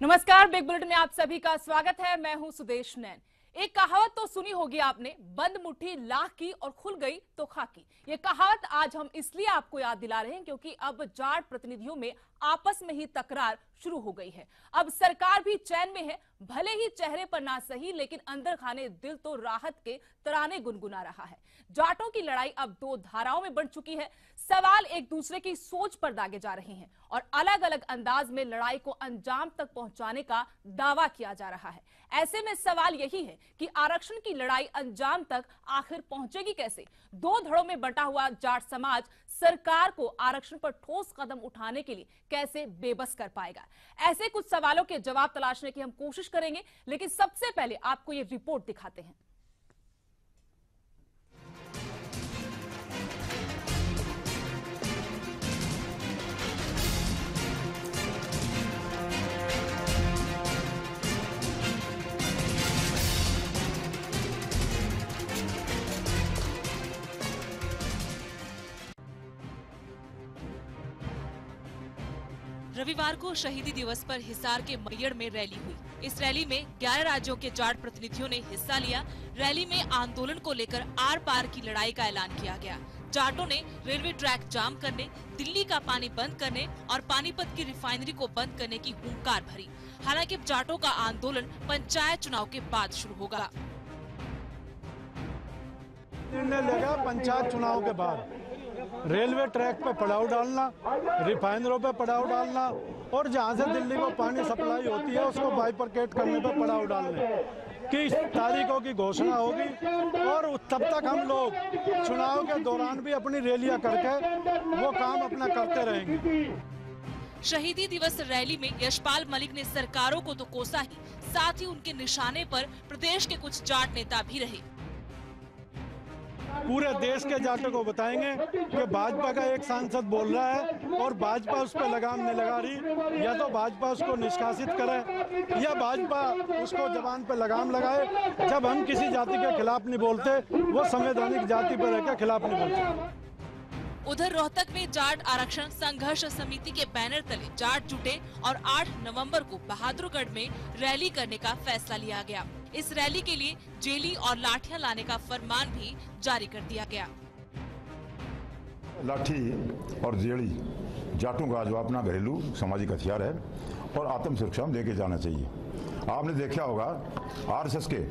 नमस्कार, big bulletin में आप सभी का स्वागत है। मैं हूं सुदेश नैन। एक कहावत तो सुनी होगी आपने, बंद मुट्ठी लाख की और खुल गई तो खाकी। ये कहावत आज हम इसलिए आपको याद दिला रहे हैं क्योंकि अब जाट प्रतिनिधियों में आपस में ही तकरार शुरू हो गई है। अब सरकार भी चैन में है, भले ही चेहरे पर ना सही लेकिन अंदर खाने दिल तो राहत के तराने गुनगुना रहा है। जाटों की लड़ाई अब दो धाराओं में बढ़ चुकी है। सवाल एक दूसरे की सोच पर दागे जा रहे हैं और अलग अलग अंदाज में लड़ाई को अंजाम तक पहुंचाने का दावा किया जा रहा है। ऐसे में सवाल यही है कि आरक्षण की लड़ाई अंजाम तक आखिर पहुंचेगी कैसे? दो धड़ों में बंटा हुआ जाट समाज सरकार को आरक्षण पर ठोस कदम उठाने के लिए कैसे बेबस कर पाएगा? ऐसे कुछ सवालों के जवाब तलाशने की हम कोशिश करेंगे, लेकिन सबसे पहले आपको ये रिपोर्ट दिखाते हैं। रविवार को शहीदी दिवस पर हिसार के मैयड़ में रैली हुई। इस रैली में 11 राज्यों के जाट प्रतिनिधियों ने हिस्सा लिया। रैली में आंदोलन को लेकर आर पार की लड़ाई का ऐलान किया गया। जाटों ने रेलवे ट्रैक जाम करने, दिल्ली का पानी बंद करने और पानीपत की रिफाइनरी को बंद करने की हुंकार भरी। हालांकि जाटों का आंदोलन पंचायत चुनाव के बाद शुरू होगा। निर्णय लेगा पंचायत चुनाव के बाद। रेलवे ट्रैक पे पड़ाव डालना, रिफाइनरों पे पड़ाव डालना और जहां से दिल्ली को पानी सप्लाई होती है उसको बाइफरकेट करने पे पड़ाव डालने की तारीखों की घोषणा होगी। और तब तक हम लोग चुनाव के दौरान भी अपनी रैलियां करके वो काम अपना करते रहेंगे। शहीदी दिवस रैली में यशपाल मलिक ने सरकारों को तो कोसा ही, साथ ही उनके निशाने पर प्रदेश के कुछ जाट नेता भी रहे। पूरे देश के जाटों को बताएंगे कि भाजपा का एक सांसद बोल रहा है और भाजपा उस पर लगाम नहीं लगा रही। या तो भाजपा उसको निष्कासित करे या भाजपा उसको जबान पर लगाम लगाए। जब हम किसी जाति के खिलाफ नहीं बोलते, वो संवैधानिक जाति पर रहकर खिलाफ नहीं बोलते। उधर रोहतक में जाट आरक्षण संघर्ष समिति के बैनर तले जाट जुटे और 8 नवंबर को बहादुरगढ़ में रैली करने का फैसला लिया गया। इस रैली के लिए जेली और लाठियां लाने का फरमान भी जारी कर दिया गया। लाठी और जेली जाटों का जो अपना घरेलू सामाजिक हथियार है और आत्म सुरक्षा में लेके जाना चाहिए। आपने देखा होगा आरएसएस के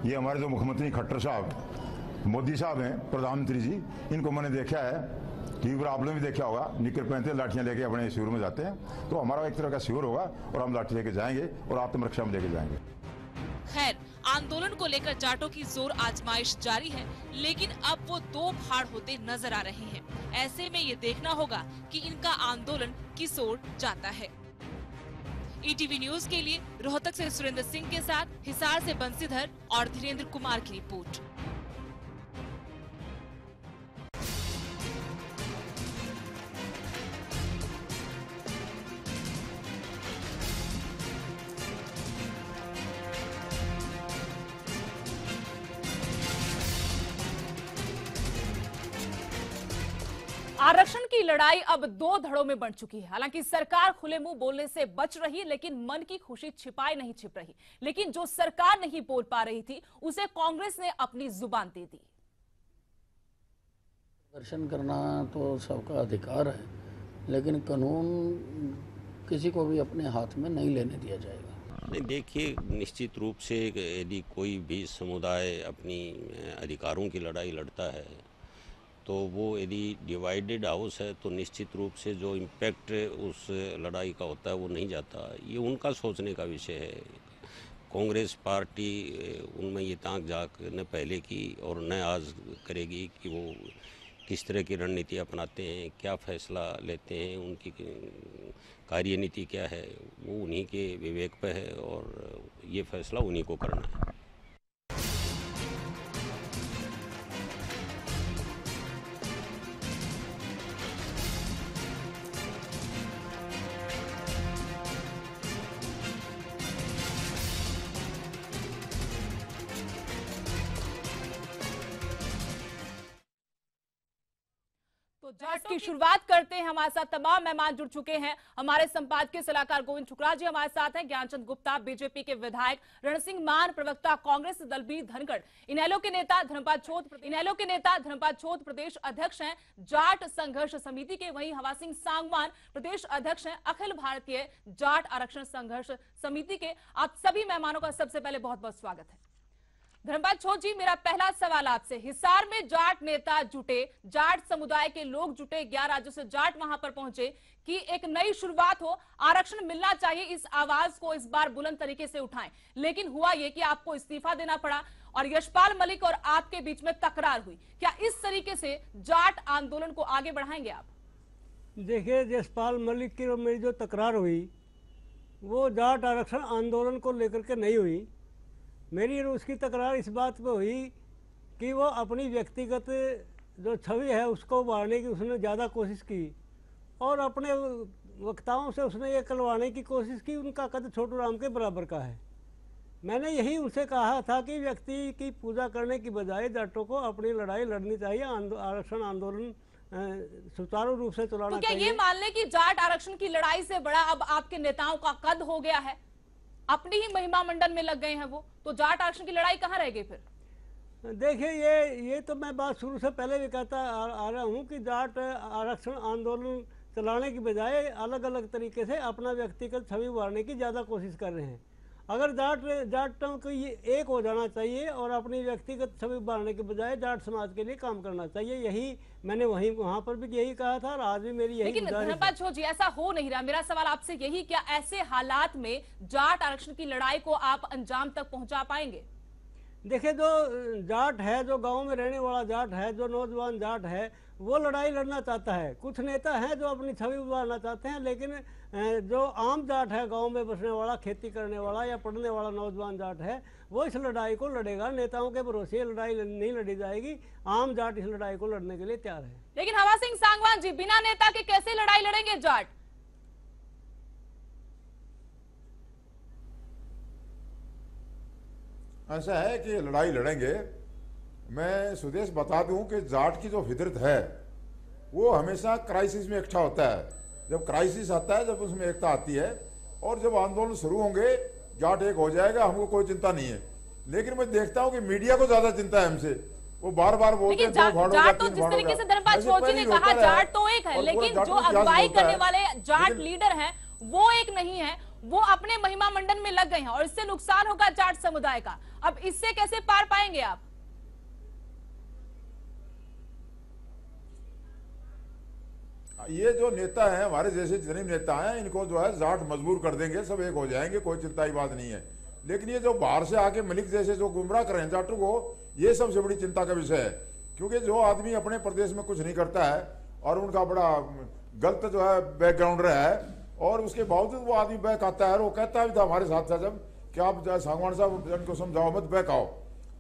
ये हमारे जो मुख्यमंत्री खट्टर साहब, मोदी साहब हैं, प्रधानमंत्री जी, इनको मैंने देखा है। टीवी पर आपने भी देखा होगा, निकर पहनते लाठियां लेके अपने शिविर में जाते हैं। तो हमारा एक तरह का शिविर होगा और हम लाठी लेके जाएंगे और आत्मरक्षा में लेके जाएंगे। खैर, आंदोलन को लेकर जाटों की जोर आजमाइश जारी है, लेकिन अब वो दो फाड़ होते नजर आ रहे हैं। ऐसे में ये देखना होगा कि इनका आंदोलन किस ओर जाता है। ईटीवी न्यूज के लिए रोहतक से सुरेंद्र सिंह के साथ हिसार से बंसीधर और धीरेन्द्र कुमार की रिपोर्ट। आरक्षण की लड़ाई अब दो धड़ों में बढ़ चुकी है। हालांकि सरकार खुले मुंह बोलने से बच रही, लेकिन मन की खुशी छिपाए नहीं छिप रही। लेकिन जो सरकार नहीं बोल पा रही थी, उसे कांग्रेस ने अपनी जुबान दे दी। प्रदर्शन करना तो सबका अधिकार है, लेकिन कानून किसी को भी अपने हाथ में नहीं लेने दिया जाएगा। नहीं, देखिए, निश्चित रूप से यदि कोई भी समुदाय अपनी अधिकारों की लड़ाई लड़ता है तो वो यदि डिवाइडेड हाउस है तो निश्चित रूप से जो इम्पैक्ट उस लड़ाई का होता है वो नहीं जाता। ये उनका सोचने का विषय है। कांग्रेस पार्टी उनमें ये ताक झांक न पहले की और न आज करेगी कि वो किस तरह की रणनीति अपनाते हैं, क्या फैसला लेते हैं, उनकी कार्यनीति क्या है, वो उन्हीं के विवेक पे है और ये फैसला उन्हीं को करना है। तो तो जाट की शुरुआत करते हैं। हमारे साथ तमाम मेहमान जुड़ चुके हैं। हमारे संपादकीय सलाहकार गोविंद ठुकराल जी हमारे साथ हैं, ज्ञानचंद गुप्ता बीजेपी के विधायक, रणसिंह मान प्रवक्ता कांग्रेस, दलबीर धनखड़ इनेलो के नेता, धर्मपाल छोत प्रदेश अध्यक्ष हैं जाट संघर्ष समिति के, वहीं हवा सिंह सांगवान प्रदेश अध्यक्ष हैं अखिल भारतीय जाट आरक्षण संघर्ष समिति के। आप सभी मेहमानों का सबसे पहले बहुत बहुत स्वागत है। धर्मपाल छोट जी, मेरा पहला सवाल आपसे, हिसार में जाट नेता जुटे, जाट समुदाय के लोग जुटे, 11 राज्यों से जाट वहां पर पहुंचे कि एक नई शुरुआत हो, आरक्षण मिलना चाहिए, इस आवाज को इस बार बुलंद तरीके से उठाएं। लेकिन हुआ यह कि आपको इस्तीफा देना पड़ा और यशपाल मलिक और आपके बीच में तकरार हुई। क्या इस तरीके से जाट आंदोलन को आगे बढ़ाएंगे आप? देखिए, यशपाल मलिक की और मेरी जो तकरार हुई वो जाट आरक्षण आंदोलन को लेकर के नहीं हुई। मेरी और उसकी तकरार इस बात पे हुई कि वो अपनी व्यक्तिगत जो छवि है उसको उभारने की उसने ज़्यादा कोशिश की और अपने वक्ताओं से उसने ये कहलवाने की कोशिश की उनका कद छोटू राम के बराबर का है। मैंने यही उनसे कहा था कि व्यक्ति की पूजा करने की बजाय जाटों को अपनी लड़ाई लड़नी चाहिए, आरक्षण आंदोलन सुचारू रूप से चलाना चाहिए। तो क्या ये मान लें कि जाट आरक्षण की लड़ाई से बड़ा अब आपके नेताओं का कद हो गया है, अपनी ही महिमा मंडन में लग गए हैं वो, तो जाट आरक्षण की लड़ाई कहां रह गई फिर? देखिए, ये तो मैं बात शुरू से पहले भी कहता आ रहा हूँ कि जाट आरक्षण आंदोलन चलाने की बजाय अलग अलग तरीके से अपना व्यक्तिगत छवि उभारने की ज़्यादा कोशिश कर रहे हैं। अगर जाटों को ये एक हो जाना चाहिए और अपनी व्यक्तिगत छवि उभारने के बजाय जाट समाज के लिए काम करना चाहिए, यही मैंने वहाँ पर भी यही कहा था और आज भी मेरी यही लेकिन धर्मपाल छोट जी, ऐसा हो नहीं रहा। मेरा सवाल आपसे यही, क्या ऐसे हालात में जाट आरक्षण की लड़ाई को आप अंजाम तक पहुंचा पाएंगे? देखिए, जो जाट है, जो गांव में रहने वाला जाट है, जो नौजवान जाट है, वो लड़ाई लड़ना चाहता है। कुछ नेता हैं जो अपनी छवि उभारना चाहते हैं, लेकिन जो आम जाट है, गांव में बसने वाला, खेती करने वाला या पढ़ने वाला नौजवान जाट है, वो इस लड़ाई को लड़ेगा। नेताओं के भरोसे ये लड़ाई नहीं लड़ी जाएगी। आम जाट इस लड़ाई को लड़ने के लिए तैयार है। लेकिन हवा सिंह सांगवान जी, बिना नेता के कैसे लड़ाई लड़ेंगे जाट? ऐसा है कि लड़ाई लड़ेंगे। मैं सुदेश बता दूं कि जाट की जो फितरत है वो हमेशा क्राइसिस में इकट्ठा होता है। जब क्राइसिस आता है, जब उसमें एकता आती है और जब आंदोलन शुरू होंगे जाट एक हो जाएगा, हमको कोई चिंता नहीं है। लेकिन मैं देखता हूं कि मीडिया को ज्यादा चिंता है हमसे। वो बार बार बोलते हैं जाट तो जिस तरीके से धर्मपाल छोट जी ने कहा, जाट तो एक है, लेकिन जो अगुवाई करने वाले जाट लीडर हैं वो एक नहीं है, वो अपने महिमा मंडन में लग गए हैं और इससे नुकसान होगा जाट समुदाय का। अब इससे कैसे पार पाएंगे आप? ये जो नेता है, हमारे जैसे जितने नेता हैं, इनको जो है जाट मजबूर कर देंगे, सब एक हो जाएंगे, कोई चिंता की बात नहीं है। लेकिन ये जो बाहर से आके मलिक जैसे जो गुमराह कर रहे हैं जाटों को, ये सबसे बड़ी चिंता का विषय है। क्योंकि जो आदमी अपने प्रदेश में कुछ नहीं करता है और उनका बड़ा गलत जो है बैकग्राउंड रहा है और उसके बावजूद वो आदमी बैक आता है और वो कहता भी था हमारे साथ जब कि आप सांगवान साहब इनको समझाओ मत, बैक आओ।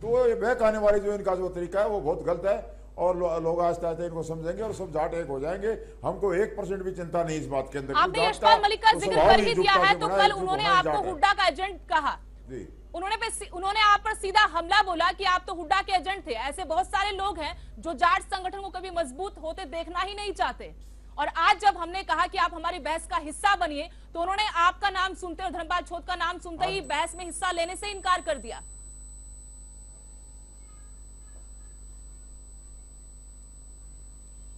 तो ये बैक आने वाली जो इनका जो तरीका है वो बहुत गलत है और लोग आस्ते आस्ते इनको समझेंगे और सब जाट एक हो जाएंगे। हमको 1% भी चिंता नहीं इस बात के अंदर। आपने यशपाल मलिक का जिक्र कर ही दिया है, तो कल उन्होंने आपको हुड्डा का एजेंट कहा। उन्होंने आप पर सीधा हमला बोला कि आप तो हुड्डा के एजेंट थे। ऐसे बहुत सारे लोग हैं जो जाट संगठन को कभी मजबूत होते देखना ही नहीं चाहते। और आज जब हमने कहा कि आप हमारी बहस का हिस्सा बनिए, तो उन्होंने आपका नाम सुनते और धर्मपाल छोट का नाम सुनते ही बहस में हिस्सा लेने से इनकार कर दिया।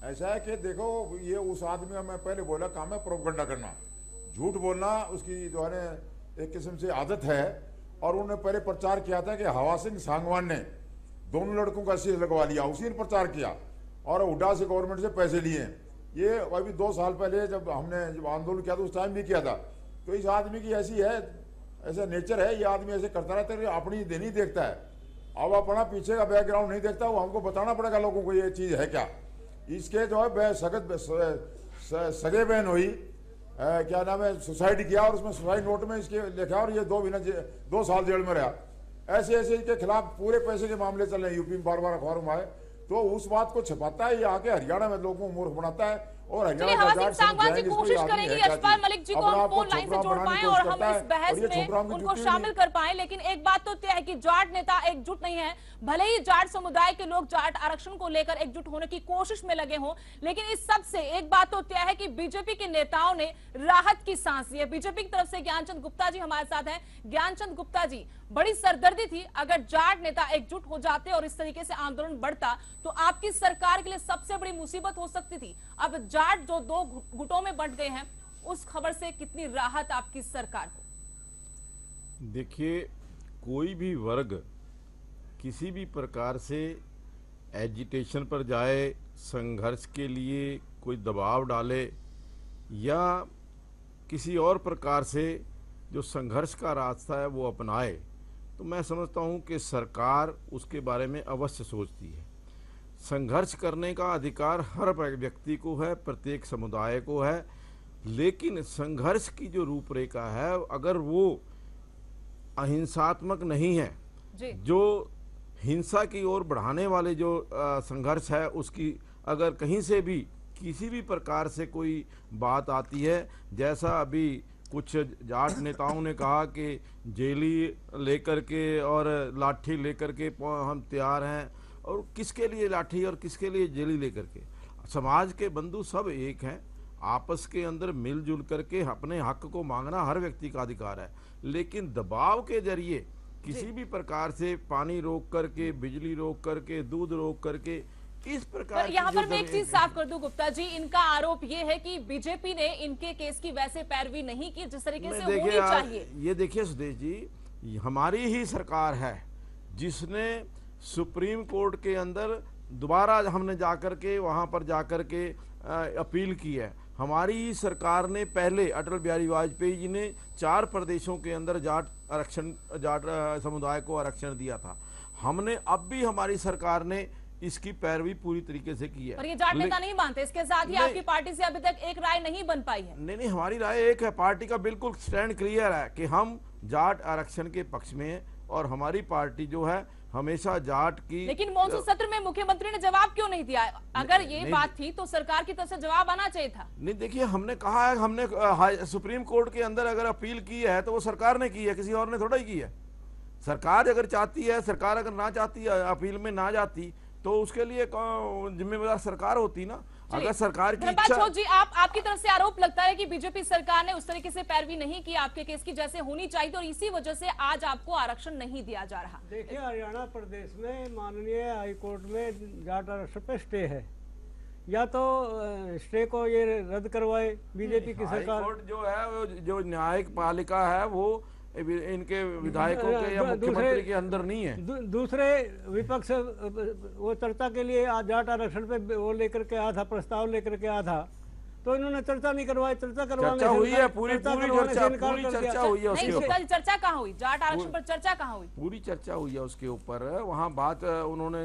ऐसा है कि देखो, ये उस आदमी का मैं पहले बोला काम है प्रोपगंडा करना, झूठ बोलना उसकी जो है एक किस्म से आदत है। और उन्होंने पहले प्रचार किया था कि हवा सिंह सांगवान ने दोनों लड़कों का शीश लगवा लिया, उसी ने प्रचार किया और हुड्डा से गवर्नमेंट से पैसे लिए। ये अभी 2 साल पहले जब हमने आंदोलन किया था उस टाइम भी किया था। तो इस आदमी की ऐसी है, ऐसा नेचर है, ये आदमी ऐसे करता रहता है, अपनी नहीं देखता है। अब अपना पीछे का बैकग्राउंड नहीं देखता, वो हमको बताना पड़ेगा लोगों को ये चीज़ है क्या। इसके जो है सगे बहन हुई, क्या नाम है, सुसाइड किया और उसमें सुसाइड नोट में इसके लिखा और ये 2 साल जेल में रहा। ऐसे ऐसे इसके खिलाफ पूरे पैसे के मामले चल रहे हैं, यूपी में बार बार अखबारों में आए। तो उस बात को छपाता है, ये आके हरियाणा में लोगों को मूर्ख बनाता है और चलिए हवा सिंह सांगवान जी कोशिश करेंगे यशपाल मलिक जी को हम फोन लाइन से जोड़ पाएं और हम इस बहस में उनको शामिल कर पाएं, लेकिन एक बात तो तय है कि जाट नेता एकजुट नहीं है। भले ही जाट समुदाय के लोग जाट आरक्षण को लेकर एकजुट होने की कोशिश में लगे हों, लेकिन इस सब से एक बात तो तय है कि बीजेपी के नेताओं ने राहत की सांस ली है। बीजेपी की तरफ से ज्ञानचंद गुप्ता जी हमारे साथ हैं। ज्ञानचंद गुप्ता जी, बड़ी सरदर्दी थी, अगर जाट नेता एकजुट हो जाते और इस तरीके से आंदोलन बढ़ता तो आपकी सरकार के लिए सबसे बड़ी मुसीबत हो सकती थी। अब जाट जो दो गुटों में बंट गए हैं, उस खबर से कितनी राहत आपकी सरकार को? देखिए, कोई भी वर्ग किसी भी प्रकार से एजिटेशन पर जाए, संघर्ष के लिए कोई दबाव डाले या किसी और प्रकार से जो संघर्ष का रास्ता है वो अपनाए, तो मैं समझता हूँ कि सरकार उसके बारे में अवश्य सोचती है। संघर्ष करने का अधिकार हर व्यक्ति को है, प्रत्येक समुदाय को है, लेकिन संघर्ष की जो रूपरेखा है अगर वो अहिंसात्मक नहीं है, जो हिंसा की ओर बढ़ाने वाले जो संघर्ष है, उसकी अगर कहीं से भी किसी भी प्रकार से कोई बात आती है, जैसा अभी कुछ जाट नेताओं ने कहा कि जेली लेकर के और लाठी लेकर के हम तैयार हैं, और किसके लिए लाठी और किसके लिए जेली लेकर के? समाज के बंधु सब एक हैं, आपस के अंदर मिलजुल करके अपने हक को मांगना हर व्यक्ति का अधिकार है, लेकिन दबाव के जरिए किसी भी प्रकार से पानी रोक करके, बिजली रोक करके, दूध रोक करके, इस प्रकार यहाँ पर मैं एक चीज साफ कर दूं गुप्ता जी, इनका आरोप ये है कि बीजेपी ने इनके केस की वैसे पैरवी नहीं की जिस तरीके से होनी चाहिए। ये देखिए सुदेश जी, हमारी ही सरकार है जिसने सुप्रीम कोर्ट के अंदर दोबारा हमने जाकर के वहां पर जाकर के अपील की है। हमारी ही सरकार ने पहले अटल बिहारी वाजपेयी जी ने 4 प्रदेशों के अंदर जाट समुदाय को आरक्षण दिया था। हमने अब भी हमारी सरकार ने इसकी पैरवी पूरी तरीके से की है। पर ये जाट नेता नहीं मानते, इसके साथ ही आपकी पार्टी से अभी तक एक राय नहीं बन पाई है। नहीं, हमारी राय एक है, पार्टी का बिल्कुल स्टैंड क्लियर है कि हम जाट आरक्षण के पक्ष में हैं और हमारी पार्टी जो है हमेशा जाट की। लेकिन मॉनसून सत्र में मुख्यमंत्री ने जवाब क्यों नहीं दिया? अगर ये बात थी तो सरकार की तरफ से जवाब आना चाहिए था। नहीं, देखिए, हमने कहा है, हमने सुप्रीम कोर्ट के अंदर अगर अपील की है तो वो सरकार ने की है, किसी और ने थोड़ा ही की है। सरकार अगर चाहती है, सरकार अगर ना चाहती है, अपील में ना जाती, तो उसके लिए जिम्मेदार सरकार होती ना। अगर सरकार की इच्छा जी, आपकी तरफ से आरोप लगता है कि बीजेपी सरकार ने उस तरीके से पैरवी नहीं की आपके केस की जैसे होनी चाहिए, और इसी वजह से आज आपको आरक्षण नहीं दिया जा रहा। देखिए, हरियाणा प्रदेश में माननीय हाईकोर्ट में जाट आरक्षण पे स्टे है, या तो स्टे को ये रद्द करवाए बीजेपी की सरकार। हाईकोर्ट जो है वो जो न्यायिक पालिका है वो इनके विधायकों के या मुख्यमंत्री के अंदर नहीं है। दूसरे विपक्ष वो चर्चा के लिए जाट आरक्षण पे वो लेकर के आया था, प्रस्ताव लेकर के आया था, तो इन्होंने चर्चा नहीं करवाई। चर्चा करवाने हुई है, पूरी चर्चा हुई है उसके। चर्चा कहाँ हुई? जाट आरक्षण पर चर्चा कहाँ हुई? पूरी चर्चा हुई है उसके ऊपर। वहाँ बात उन्होंने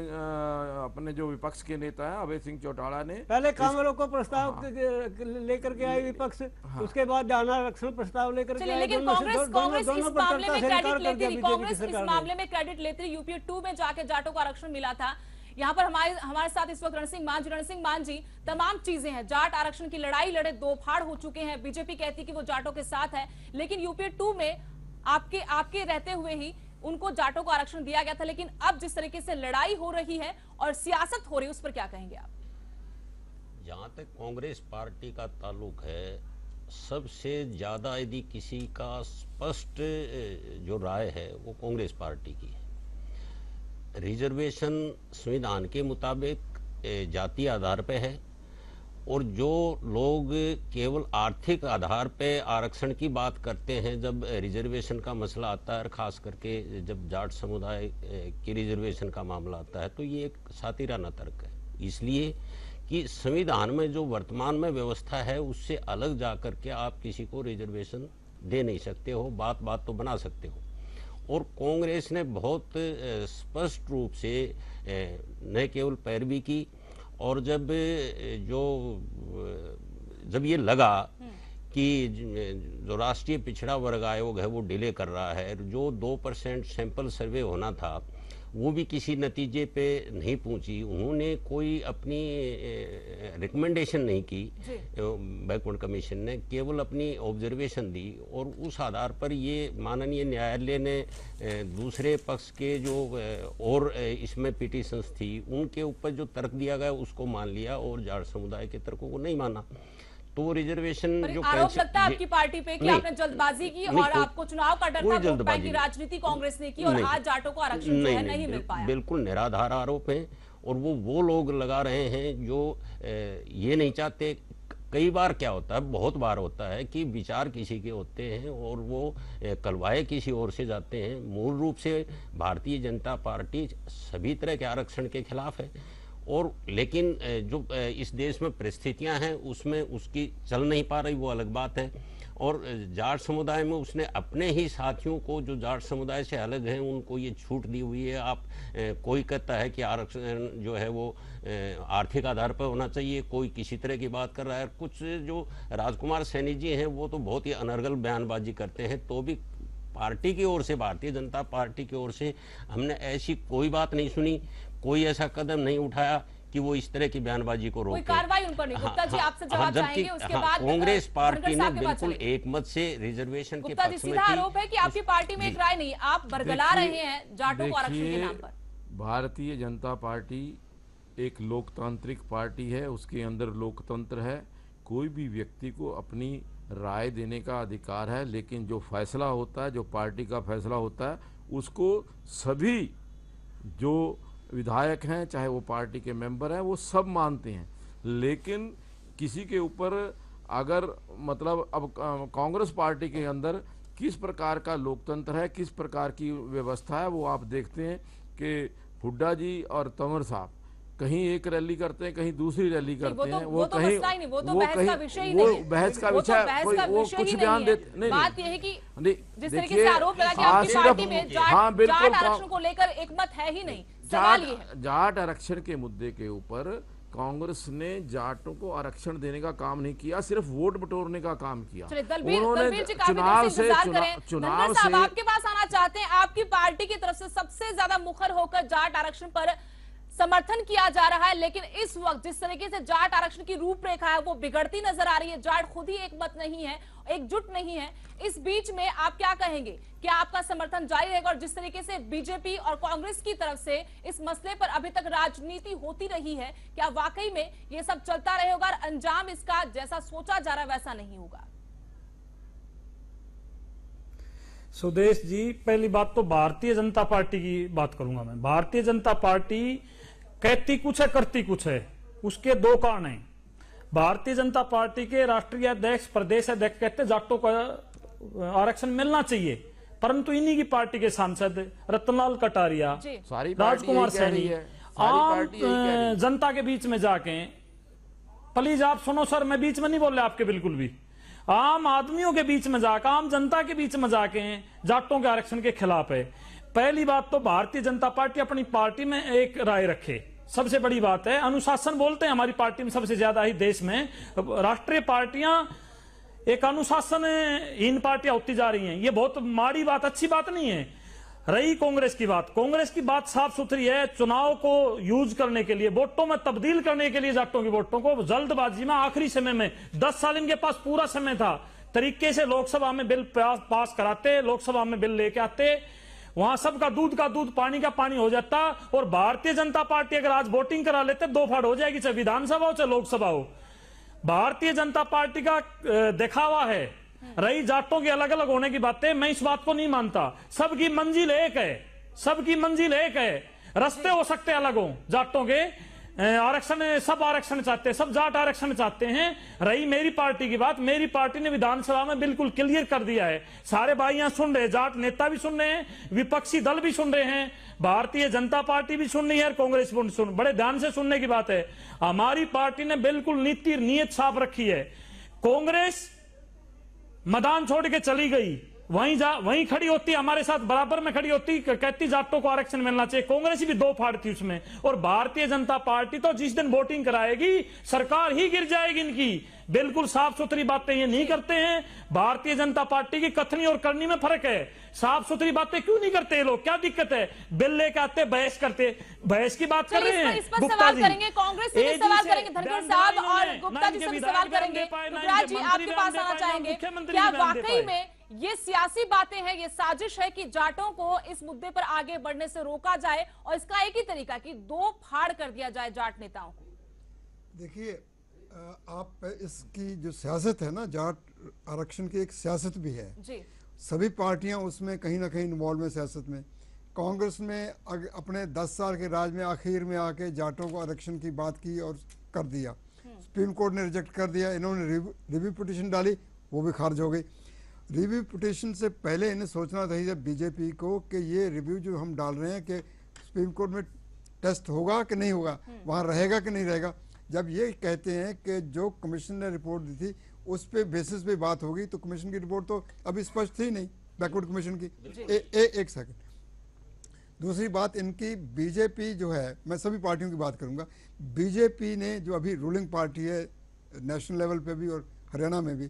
अपने जो विपक्ष के नेता है अभय सिंह चौटाला ने पहले कांग्रेस को प्रस्ताव लेकर के आए विपक्ष, उसके बाद जाट आरक्षण प्रस्ताव लेकर के आए। लेकिन कांग्रेस इस मामले में क्रेडिट लेती रही, कांग्रेस इस मामले में क्रेडिट लेती रही। यूपी 2 में जाके जाटों को आरक्षण मिला था। यहाँ पर हमारे साथ इस वक्त रणसिंह मान जी, तमाम चीजें हैं, जाट आरक्षण की लड़ाई लड़े 2 फाड़ हो चुके हैं। बीजेपी कहती कि वो जाटों के साथ है, लेकिन यूपी 2 में आपके रहते हुए ही उनको जाटों को आरक्षण दिया गया था। लेकिन अब जिस तरीके से लड़ाई हो रही है और सियासत हो रही है, उस पर क्या कहेंगे आप? जहाँ तक कांग्रेस पार्टी का ताल्लुक है, सबसे ज्यादा यदि किसी का स्पष्ट जो राय है वो कांग्रेस पार्टी की है। रिजर्वेशन संविधान के मुताबिक जातीय आधार पे है, और जो लोग केवल आर्थिक आधार पे आरक्षण की बात करते हैं जब रिजर्वेशन का मसला आता है, खास करके जब जाट समुदाय की रिजर्वेशन का मामला आता है, तो ये एक सातिराना तर्क है। इसलिए कि संविधान में जो वर्तमान में व्यवस्था है उससे अलग जाकर के आप किसी को रिजर्वेशन दे नहीं सकते हो, बात तो बना सकते हो। और कांग्रेस ने बहुत स्पष्ट रूप से न केवल पैरवी की, और जब ये लगा कि जो राष्ट्रीय पिछड़ा वर्ग आयोग है वो डिले कर रहा है, जो 2% सैंपल सर्वे होना था वो भी किसी नतीजे पे नहीं पहुंची, उन्होंने कोई अपनी रिकमेंडेशन नहीं की बैकवर्ड कमीशन ने, केवल अपनी ऑब्जर्वेशन दी और उस आधार पर ये माननीय न्यायालय ने दूसरे पक्ष के जो और इसमें पिटीशंस थी उनके ऊपर जो तर्क दिया गया उसको मान लिया और जाट समुदाय के तर्कों को नहीं माना। तो रिजर्वेशन जो आरोप लगता है आपकी पार्टी पे कि आपने जल्दबाजी की और आपको चुनाव का डर था, वोट बैंक की राजनीति कांग्रेस ने की और आज जाटों को आरक्षण जो है नहीं मिल पाया। बिल्कुल निराधार आरोप है और वो लोग लगा रहे हैं जो ये नहीं चाहते। कई बार क्या होता है, बहुत बार होता है कि विचार किसी के होते हैं और वो कलवाए किसी और से जाते हैं। मूल रूप से भारतीय जनता पार्टी सभी तरह के आरक्षण के खिलाफ है और लेकिन जो इस देश में परिस्थितियां हैं उसमें उसकी चल नहीं पा रही, वो अलग बात है। और जाट समुदाय में उसने अपने ही साथियों को जो जाट समुदाय से अलग हैं उनको ये छूट दी हुई है। आप कोई कहता है कि आरक्षण जो है वो आर्थिक आधार पर होना चाहिए, कोई किसी तरह की बात कर रहा है। कुछ जो राजकुमार सैनी जी हैं वो तो बहुत ही अनर्गल बयानबाजी करते हैं, तो भी पार्टी की ओर से, भारतीय जनता पार्टी की ओर से हमने ऐसी कोई बात नहीं सुनी, कोई ऐसा कदम नहीं उठाया कि वो इस तरह की बयानबाजी को रोके। कोई कार्रवाई उन पर नहीं। गुप्ता जी आपसे जवाब चाहेंगे, उसके बाद कांग्रेस पार्टी ने बिल्कुल एकमत से रिजर्वेशन के पक्ष में सीधा आरोप है कि आपकी पार्टी में एक राय नहीं, आप बरगला रहे हैं जाटों को आरक्षण के नाम पर। भारतीय जनता पार्टी एक लोकतांत्रिक पार्टी है, उसके अंदर लोकतंत्र है, कोई भी व्यक्ति को अपनी राय देने का अधिकार है, लेकिन जो फैसला होता है, जो पार्टी का फैसला होता है, उसको सभी जो विधायक हैं, चाहे वो पार्टी के मेंबर हैं, वो सब मानते हैं। लेकिन किसी के ऊपर अगर मतलब अब कांग्रेस पार्टी के अंदर किस प्रकार का लोकतंत्र है, किस प्रकार की व्यवस्था है, वो आप देखते हैं कि हुड्डा जी और तंवर साहब कहीं एक रैली करते हैं, कहीं दूसरी रैली करते हैं। वो कहीं वो बहस का विषय ही नहीं है। वो बहस का विषय वो कुछ बयान देते नहीं। बात यह है कि जिस तरीके से आरोप लगा कि आपकी पार्टी में जाट आरक्षण को लेकर एक मत है ही नहीं। सवाल ये है जाट आरक्षण के मुद्दे के ऊपर कांग्रेस ने जाटों को आरक्षण देने का काम नहीं किया, सिर्फ वोट बटोरने का काम किया। उन्होंने चुनाव से आपके पास आना चाहते हैं। आपकी पार्टी की तरफ से सबसे ज्यादा मुखर होकर जाट आरक्षण पर समर्थन किया जा रहा है, लेकिन इस वक्त जिस तरीके से जाट आरक्षण की रूपरेखा है वो बिगड़ती नजर आ रही है। जाट खुद ही एक मत नहीं है, एकजुट नहीं है। इस बीच में आप क्या कहेंगे, क्या आपका समर्थन जारी रहेगा? और जिस तरीके से बीजेपी और कांग्रेस की तरफ से इस मसले पर अभी तक राजनीति होती रही है, क्या वाकई में ये सब चलता रहेगा और अंजाम इसका जैसा सोचा जा रहा है वैसा नहीं होगा? सुदेश जी, पहली बात तो भारतीय जनता पार्टी की बात करूंगा मैं। भारतीय जनता पार्टी कहती कुछ है, करती कुछ है। उसके दो कारण हैं। भारतीय जनता पार्टी के राष्ट्रीय अध्यक्ष, प्रदेश अध्यक्ष कहते जाटों का आरक्षण मिलना चाहिए, परंतु इन्हीं की पार्टी के सांसद रतनलाल कटारिया, राजकुमार सैनी आम जनता के बीच में जाके, प्लीज आप सुनो सर, मैं बीच में नहीं बोल रहा आपके, बिल्कुल भी आम आदमियों के बीच में जाकर, आम जनता के बीच में जाके जाटों के आरक्षण के खिलाफ है। पहली बात तो भारतीय जनता पार्टी अपनी पार्टी में एक राय रखे, सबसे बड़ी बात है। अनुशासन बोलते हैं हमारी पार्टी में सबसे ज्यादा ही देश में। राष्ट्रीय पार्टियां एक अनुशासनहीन पार्टियां होती जा रही हैं। ये बहुत माड़ी बात, अच्छी बात नहीं है। रही कांग्रेस की बात साफ सुथरी है। चुनाव को यूज करने के लिए, वोटों में तब्दील करने के लिए जाटों की वोटों को जल्दबाजी में, आखिरी समय में, 10 साल इनके पास पूरा समय था, तरीके से लोकसभा में बिल पास कराते, लोकसभा में बिल लेके आते, वहां सबका दूध का दूध, पानी का पानी हो जाता। और भारतीय जनता पार्टी अगर आज वोटिंग करा लेते, दो फाड़ हो जाएगी, चाहे विधानसभा हो चाहे लोकसभा हो। भारतीय जनता पार्टी का दिखावा है। रही जाटों के अलग अलग होने की बातें, मैं इस बात को नहीं मानता। सबकी मंजिल एक है, सबकी मंजिल एक है। रास्ते हो सकते अलग हो जाटों के, आरक्षण, सब आरक्षण चाहते हैं, सब जाट आरक्षण चाहते हैं। रही मेरी पार्टी की बात, मेरी पार्टी ने विधानसभा में बिल्कुल क्लियर कर दिया है। सारे भाई यहां सुन रहे हैं, जाट नेता भी सुन रहे हैं, विपक्षी दल भी सुन रहे हैं, भारतीय जनता पार्टी भी सुन रही है और कांग्रेस भी सुन, बड़े ध्यान से सुनने की बात है। हमारी पार्टी ने बिल्कुल नीति नीयत साफ रखी है। कांग्रेस मैदान छोड़ के चली गई, वहीं खड़ी होती, हमारे साथ बराबर में खड़ी होती, कहती जाटों को आरक्षण मिलना चाहिए। कांग्रेस भी दो फाड़ थी उसमें, और भारतीय जनता पार्टी तो जिस दिन वोटिंग कराएगी सरकार ही गिर जाएगी इनकी। बिल्कुल साफ सुथरी बातें ये नहीं करते हैं। भारतीय जनता पार्टी की कथनी और करनी में फर्क है। साफ सुथरी बातें क्यों नहीं करते ये लोग, क्या दिक्कत है? बिल लेके आते, बहस करते, बहस की बात कर रहे हैं। इस पर सवाल करेंगे, कांग्रेस से भी सवाल करेंगे, धनखड़ साहब और गुप्ता जी से भी सवाल करेंगे। टुकराल जी, आपके पास आना चाहेंगे, क्या वाकई में ये सियासी बातें हैं, ये साजिश है कि जाटों को इस मुद्दे पर आगे बढ़ने से रोका जाए और इसका एक ही तरीका कि दो फाड़ कर दिया जाए जाट नेताओं को? देखिए, आप इसकी जो सियासत है ना, जाट आरक्षण की एक सियासत भी है जी। सभी पार्टियां उसमें कहीं ना कहीं इन्वॉल्व है सियासत में। कांग्रेस में अपने 10 साल के राज में आखिर में आके जाटों को आरक्षण की बात की और कर दिया, सुप्रीम कोर्ट ने रिजेक्ट कर दिया, इन्होंने रिव्यू पिटीशन डाली, वो भी खारिज हो गई। रिव्यू पिटीशन से पहले इन्हें सोचना चाहिए बीजेपी को कि ये रिव्यू जो हम डाल रहे हैं कि सुप्रीम कोर्ट में टेस्ट होगा कि नहीं होगा, वहाँ रहेगा कि नहीं रहेगा। जब ये कहते हैं कि जो कमीशन ने रिपोर्ट दी थी उस पे बेसिस पे बात होगी, तो कमीशन की रिपोर्ट तो अभी स्पष्ट थी नहीं, बैकवर्ड कमीशन की। एक सेकंड, दूसरी बात, इनकी बीजेपी जो है, मैं सभी पार्टियों की बात करूंगा, बीजेपी ने जो अभी रूलिंग पार्टी है नेशनल लेवल पे भी और हरियाणा में भी,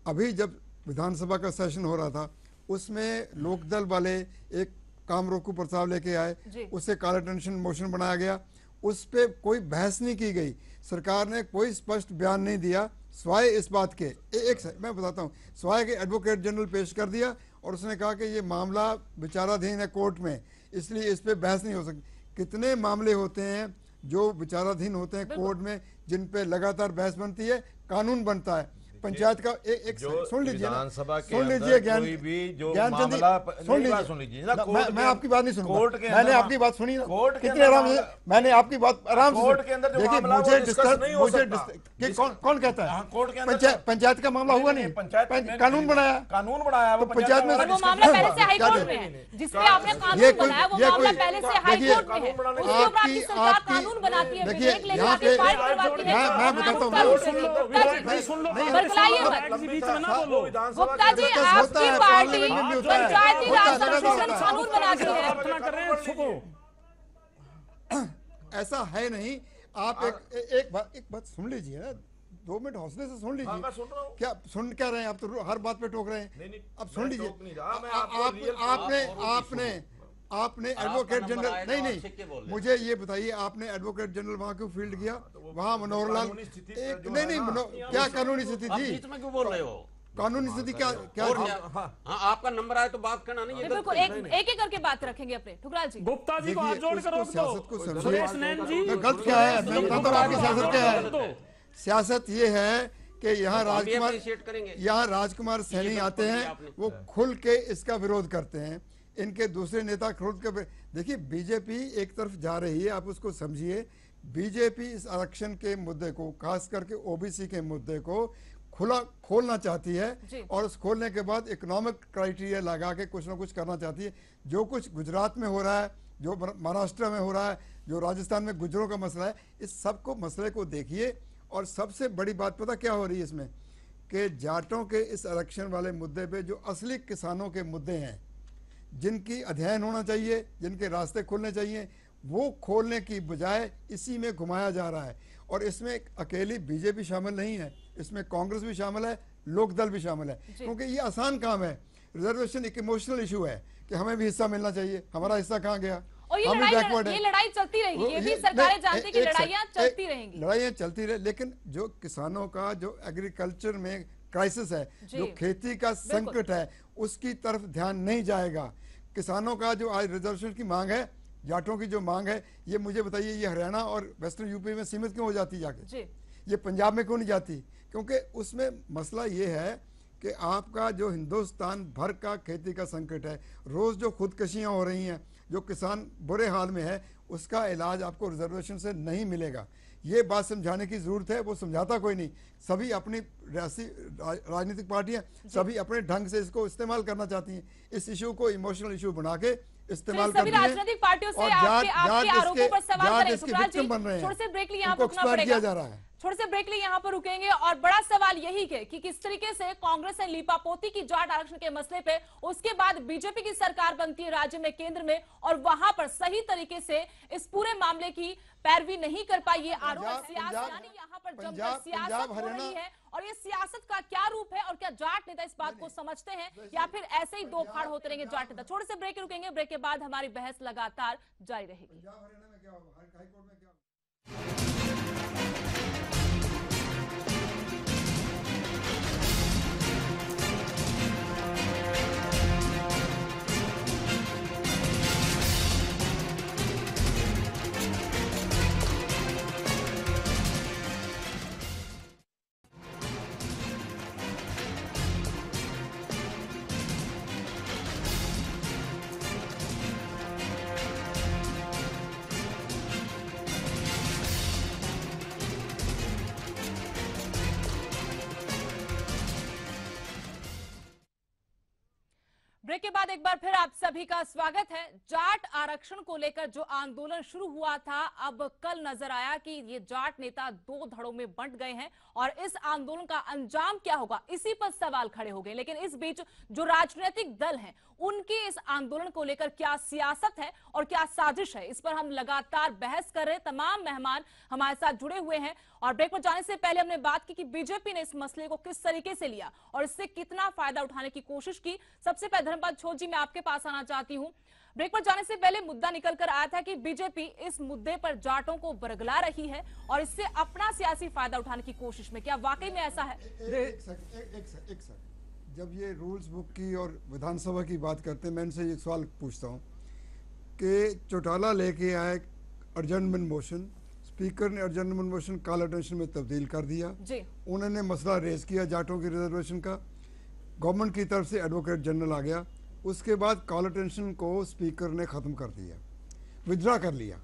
अभी जब विधानसभा का सेशन हो रहा था उसमें लोकदल वाले एक काम रोकू प्रस्ताव लेके आए, उससे काला टेंशन मोशन बनाया गया, उस पर कोई बहस नहीं की गई, सरकार ने कोई स्पष्ट बयान नहीं दिया स्वाय इस बात के। मैं बताता हूँ, स्वाय के एडवोकेट जनरल पेश कर दिया और उसने कहा कि ये मामला विचाराधीन है कोर्ट में, इसलिए इस पर बहस नहीं हो सकती। कितने मामले होते हैं जो विचाराधीन होते हैं कोर्ट में, जिन पे लगातार बहस बनती है, कानून बनता है। पंचायत का एक सुन लीजिए, सुन लीजिए ज्ञानचंद, सुन लीजिए, मैं आपकी बात नहीं सुनूंगा, मैंने आपकी बात सुनी ना, कितने आराम से मैंने आपकी बात आराम से। देखिए, मुझे डिस्टर्ब कौन कहता है? पंचायत का मामला हुआ नहीं, कानून बनाया तो पंचायत में वो मामला पहले से हाई कोर्ट में है, जिसपे आपने कानून बनाया वो मामला पहले से हाई कोर्ट में है, उसके ऊपर आपकी सरकार कानून बनाती है, देखिए यहाँ पे मैं बताता हूँ, गुप्ता जी, आपकी पार्टी पंचायती राज संशोधन कानून बनाती है, ऐसा है नहीं। आप एक बात सुन लीजिए ना, 2 मिनट हौसले से सुन लीजिए। क्या सुन क्या रहे हैं आप? तो हर बात पे टोक रहे हैं। अब सुन लीजिए, आपने एडवोकेट जनरल, नहीं मुझे ये बताइए, आपने एडवोकेट जनरल वहाँ क्यों फील्ड किया? वहाँ मनोहर लाल, नहीं क्या कानूनी स्थिति थी? क्यों बोल रहे हो? कानूनी स्थिति क्या आपका नंबर आए तो बात करना नहीं है। बिल्कुल, एक एक करके बात रखेंगे अपने। ठुकराल जी, गुप्ता जी को हाथ जोड़ कर रोक दो। सुरेश नैन जी, गलत क्या है? मैं बताता हूँ आपकी सियासत क्या है। सियासत ये है कि यहाँ राजकुमार सैनी आते हैं, वो खुल के इसका विरोध करते हैं, इनके दूसरे नेता खुल के। देखिए, बीजेपी एक तरफ जा रही है, आप उसको समझिए। बीजेपी इस आरक्षण के मुद्दे को, खास करके ओबीसी के मुद्दे को खोलना चाहती है, और उस खोलने के बाद इकोनॉमिक क्राइटेरिया लगा के कुछ ना कुछ करना चाहती है। जो कुछ गुजरात में हो रहा है, जो महाराष्ट्र में हो रहा है, जो राजस्थान में गुजरों का मसला है, इस सबको मसले को देखिए। और सबसे बड़ी बात पता क्या हो रही है इसमें, कि जाटों के इस आरक्षण वाले मुद्दे पे जो असली किसानों के मुद्दे हैं, जिनकी अध्ययन होना चाहिए, जिनके रास्ते खोलने चाहिए, वो खोलने की बजाय इसी में घुमाया जा रहा है। और इसमें अकेली बीजेपी शामिल नहीं है, इसमें कांग्रेस भी शामिल है, लोकदल भी शामिल है, क्योंकि ये आसान काम है। रिजर्वेशन एक इमोशनल इशू है कि हमें भी हिस्सा मिलना चाहिए, हमारा हिस्सा कहाँ गया? और ये लड़ाई चलती रहेगी, ये भी सरकारें जानती कि लड़ाइयाँ चलती रहेंगी, लड़ाइयाँ चलती रहे। लेकिन जो किसानों का जो एग्रीकल्चर में क्राइसिस है, जो खेती का संकट है, उसकी तरफ ध्यान नहीं जाएगा। किसानों का जो आज रिजर्वेशन की मांग है, जाटों की जो मांग है, ये मुझे बताइए, ये हरियाणा और वेस्टर्न यूपी में सीमित क्यों हो जाती जाके? ये पंजाब में क्यों नहीं जाती? क्योंकि उसमें मसला ये है कि आपका जो हिंदुस्तान भर का खेती का संकट है, रोज जो खुदकशियां हो रही हैं, जो किसान बुरे हाल में है, उसका इलाज आपको रिजर्वेशन से नहीं मिलेगा। ये बात समझाने की जरूरत है, वो समझाता कोई नहीं। सभी अपनी राजनीतिक पार्टियां सभी अपने ढंग से इसको इस्तेमाल करना चाहती हैं, इस इशू को इमोशनल इशू बना के इस्तेमाल करती हैं, राजनीतिक पार्टियों से और आपके आरोपों पर सवाल करें। इसके विक्टिम बन रहे हैं, उनको एक्सप्लॉइट किया जा रहा है। थोड़े से ब्रेक लिए यहाँ पर रुकेंगे और बड़ा सवाल यही है कि किस तरीके से कांग्रेस ने लीपापोती की जाट आरक्षण के मसले पे, उसके बाद बीजेपी की सरकार बनती है राज्य में, केंद्र में, और वहां पर सही तरीके से इस पूरे मामले की पैरवी नहीं कर पाई। ये आरोप यानी यहाँ पर जमकर सियासत हो रही है, और ये सियासत का क्या रूप है और क्या जाट नेता इस बात को समझते हैं या फिर ऐसे ही दो फाड़ होते रहेंगे जाट नेता। थोड़े से ब्रेक रुकेंगे, ब्रेक के बाद हमारी बहस लगातार जारी रहेगी। ब्रेक के बाद एक बार फिर आप सभी का स्वागत है। जाट आरक्षण को लेकर जो आंदोलन शुरू हुआ था, अब कल नजर आया कि ये जाट नेता दो धड़ों में बंट गए हैं और इस आंदोलन का अंजाम क्या होगा, इसी पर सवाल खड़े हो गए। लेकिन इस बीच जो राजनीतिक दल हैं, उनकी इस आंदोलन को लेकर क्या सियासत है और क्या साजिश है, इस पर हम लगातार बहस कर रहे हैं। तमाम मेहमान हमारे साथ जुड़े हुए हैं और ब्रेक पर जाने से पहले हमने बात की कि बीजेपी ने इस मसले को किस तरीके से लिया और इससे कितना फायदा उठाने की कोशिश की। सबसे पहले धर्मपाल छोट जी, मैं आपके पास आना चाहती हूं। ब्रेक पर जाने से पहले मुद्दा निकल कर आया था कि बीजेपी इस मुद्दे पर जाटों को बरगला रही है और इससे अपना सियासी फायदा उठाने की कोशिश में, क्या वाकई में ऐसा है? एक सेकंड, जब ये रूल्स बुक की और विधानसभा की बात करते हैं, मैं इनसे ये सवाल पूछता हूँ कि चौटाला लेके आए अर्जेंटमेंट मोशन, स्पीकर ने अर्जेंटमेंट मोशन कॉल अटेंशन में तब्दील कर दिया जी। उन्होंने मसला रेज किया जाटों की रिजर्वेशन का, गवर्नमेंट की तरफ से एडवोकेट जनरल आ गया, उसके बाद कॉल अटेंशन को स्पीकर ने ख़त्म कर दिया, विथड्रा कर लिया।